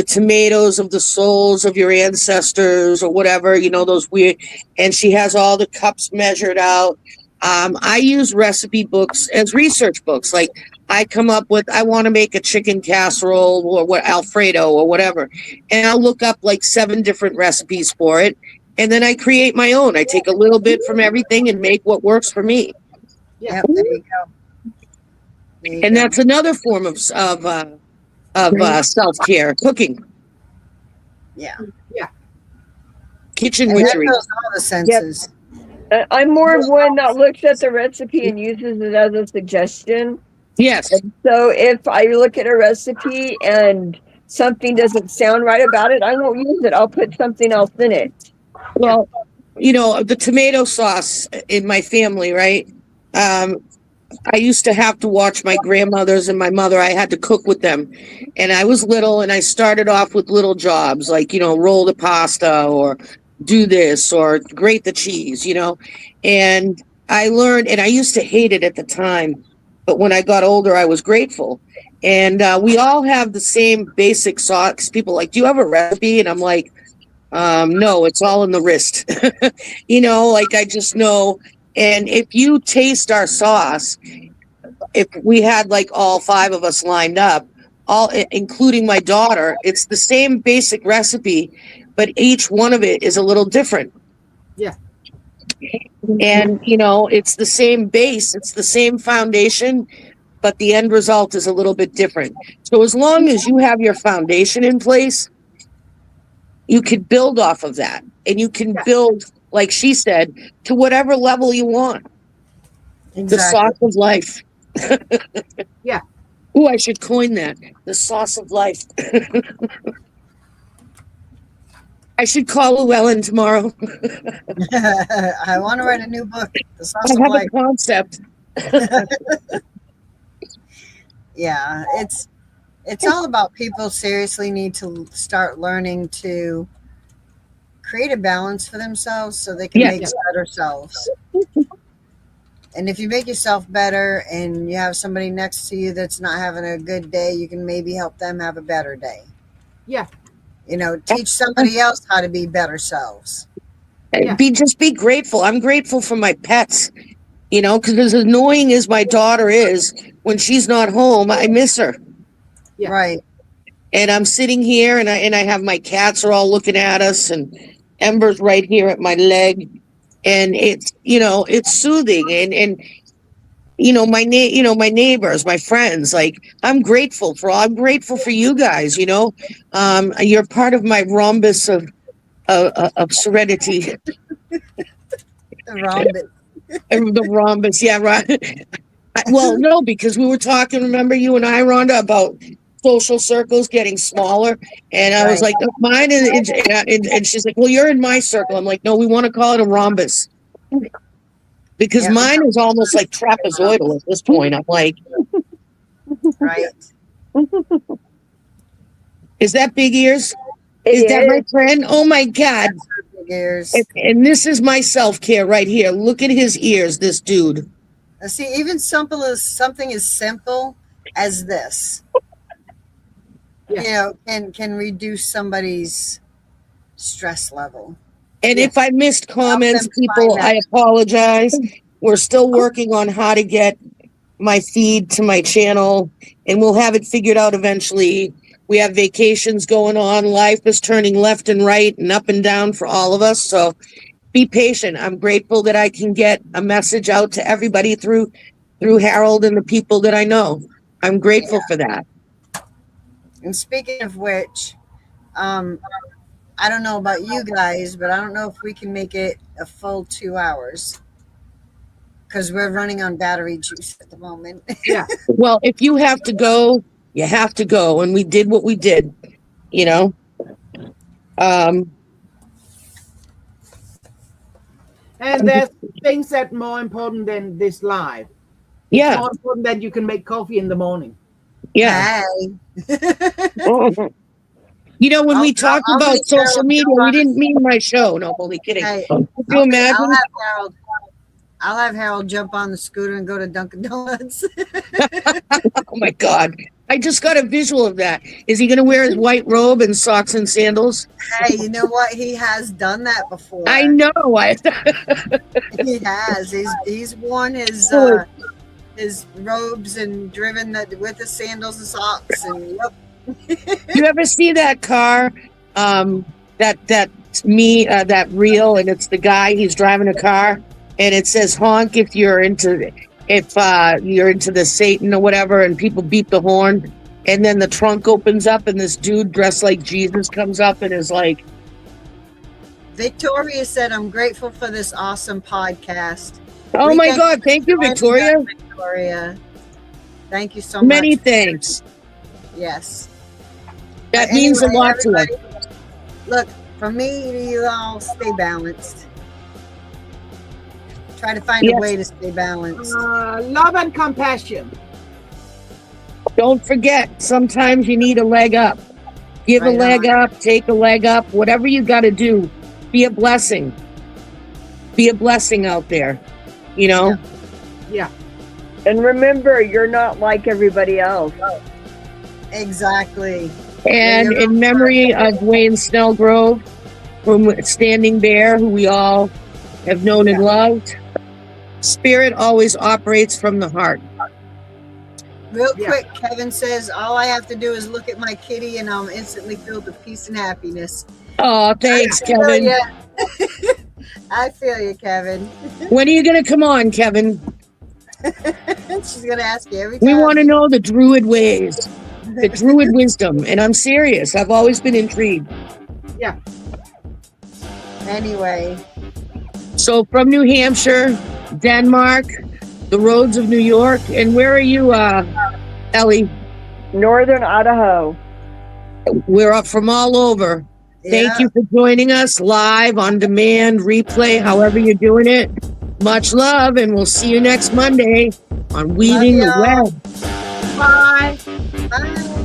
Speaker 1: tomatoes of the souls of your ancestors or whatever, you know, those weird, and she has all the cups measured out. I use recipe books as research books. Like, I come up with, I want to make a chicken casserole or Alfredo or whatever, and I'll look up like 7 different recipes for it, and then I create my own. I take a little bit from everything and make what works for me.
Speaker 3: Yeah, there you go.
Speaker 1: And that's another form of self-care, cooking.
Speaker 3: Yeah.
Speaker 1: Kitchen
Speaker 3: and
Speaker 1: witchery.
Speaker 3: that goes all the senses.
Speaker 4: Yep. I'm more of one that looks at the recipe and uses it as a suggestion.
Speaker 1: Yes.
Speaker 4: And so if I look at a recipe and something doesn't sound right about it, I won't use it. I'll put something else in it.
Speaker 1: Well, you know, the tomato sauce in my family, right? I used to have to watch my grandmothers and my mother. I had to cook with them. And I was little, and I started off with little jobs, like, you know, roll the pasta or do this or grate the cheese, you know. And I learned, and I used to hate it at the time, but when I got older, I was grateful. And we all have the same basic sauce. People are like, do you have a recipe? And I'm like, no, it's all in the wrist. You know, like, I just know. And if you taste our sauce, if we had like all 5 of us lined up, including my daughter, it's the same basic recipe, but each one of it is a little different.
Speaker 2: Yeah.
Speaker 1: And, you know, it's the same base, it's the same foundation, but the end result is a little bit different. So as long as you have your foundation in place, you could build off of that, and you can build, like she said, to whatever level you want.
Speaker 3: Exactly.
Speaker 1: The sauce of life.
Speaker 2: Yeah.
Speaker 1: Ooh, I should coin that. The sauce of life. I should call Llewellyn tomorrow.
Speaker 3: I want to write a new book. The Sauce
Speaker 1: I
Speaker 3: of
Speaker 1: have
Speaker 3: Life.
Speaker 1: a concept.
Speaker 3: Yeah, it's all about people seriously need to start learning to create a balance for themselves so they can
Speaker 1: Yeah.
Speaker 3: make better selves. And if you make yourself better and you have somebody next to you that's not having a good day, you can maybe help them have a better day.
Speaker 2: Yeah.
Speaker 3: You know, teach somebody else how to be better selves.
Speaker 2: Yeah.
Speaker 1: Just be grateful. I'm grateful for my pets, you know, because as annoying as my daughter is, when she's not home, I miss her.
Speaker 2: Yeah.
Speaker 3: Right.
Speaker 1: And I'm sitting here and I have my cats are all looking at us and Ember's right here at my leg. And it's, you know, it's soothing and you know, my neighbors, my friends, like I'm grateful for you guys, you know. You're part of my rhombus of serenity.
Speaker 3: The rhombus.
Speaker 1: The rhombus, yeah, right. Well, no, because we were talking, remember you and I, Rhonda, about social circles getting smaller. And I was
Speaker 3: Right.
Speaker 1: like, "Oh, mine is," and she's like, well, you're in my circle. I'm like, no, we want to call it a rhombus. Because
Speaker 3: Yeah.
Speaker 1: mine is almost like trapezoidal at this point. I'm like,
Speaker 3: Right.
Speaker 1: is that Big Ears?
Speaker 4: It
Speaker 1: Is that my friend? Oh my God.
Speaker 3: Ears.
Speaker 1: And this is my self-care right here. Look at his ears, this dude.
Speaker 3: See, even something as simple as this,
Speaker 2: Yeah.
Speaker 3: you know, can reduce somebody's stress level.
Speaker 1: And
Speaker 2: Yeah.
Speaker 1: if I missed comments,
Speaker 3: them find
Speaker 1: people,
Speaker 3: that.
Speaker 1: I apologize. We're still working on how to get my feed to my channel, and we'll have it figured out eventually. We have vacations going on. Life is turning left and right and up and down for all of us. So be patient. I'm grateful that I can get a message out to everybody through Harold and the people that I know. I'm grateful for that.
Speaker 3: And speaking of which, I don't know about you guys, but I don't know if we can make it a full 2 hours because we're running on battery juice at the moment.
Speaker 2: Yeah.
Speaker 1: Well, if you have to go, you have to go. And we did what we did, you know.
Speaker 2: And there's things that more important than this live.
Speaker 1: Yeah.
Speaker 2: More important that you can make coffee in the morning.
Speaker 1: Yeah.
Speaker 3: Hey.
Speaker 1: You know, when we
Speaker 3: I'll
Speaker 1: talked
Speaker 3: make
Speaker 1: about social
Speaker 3: Harold
Speaker 1: media,
Speaker 3: jump
Speaker 1: we
Speaker 3: on
Speaker 1: didn't mean my show. No, only kidding.
Speaker 3: Hey,
Speaker 1: Could you imagine?
Speaker 3: I'll have Harold jump on the scooter and go to Dunkin' Donuts.
Speaker 1: Oh my God. I just got a visual of that. Is he going to wear his white robe and socks and sandals?
Speaker 3: Hey, you know what? He has done that before.
Speaker 1: I know.
Speaker 3: He has. He's worn his robes and driven that with the sandals and socks and yep.
Speaker 1: You ever see that car? That reel, and it's the guy. He's driving a car, and it says "honk" if you're into the Satan or whatever, and people beep the horn, and then the trunk opens up, and this dude dressed like Jesus comes up and is like,
Speaker 3: Victoria said, "I'm grateful for this awesome podcast."
Speaker 1: "Oh my God, thank you, Victoria.
Speaker 3: Victoria, thank you so much.
Speaker 1: Many thanks.
Speaker 3: Yes.
Speaker 1: That means a lot to us."
Speaker 3: Look, from me to you all, stay balanced. Try to find a way to stay balanced.
Speaker 2: Love and compassion.
Speaker 1: Don't forget, sometimes you need a leg up. Give a leg up, take a leg up, whatever you got to do. Be a blessing. Be a blessing out there, you know?
Speaker 2: Yeah.
Speaker 4: And remember, you're not like everybody else.
Speaker 3: Exactly.
Speaker 1: And in memory of Wayne Snellgrove, from Standing Bear, who we all have known and loved, spirit always operates from the heart.
Speaker 3: Real quick, Kevin says, all I have to do is look at my kitty and I'm instantly filled with peace and happiness.
Speaker 1: Oh, thanks, Kevin.
Speaker 3: I feel you, Kevin.
Speaker 1: When are you going to come on, Kevin?
Speaker 3: She's going to ask you every time.
Speaker 1: We want to know the druid ways, the druid wisdom. And I'm serious. I've always been intrigued.
Speaker 2: Yeah.
Speaker 3: Anyway.
Speaker 1: So from New Hampshire, Denmark, the roads of New York. And where are you, Ellie?
Speaker 4: Northern Idaho.
Speaker 1: We're up from all over. Thank you for joining us live, on demand, replay, however you're doing it. Much love, and we'll see you next Monday on Weaving the Web.
Speaker 2: Bye.
Speaker 3: Bye.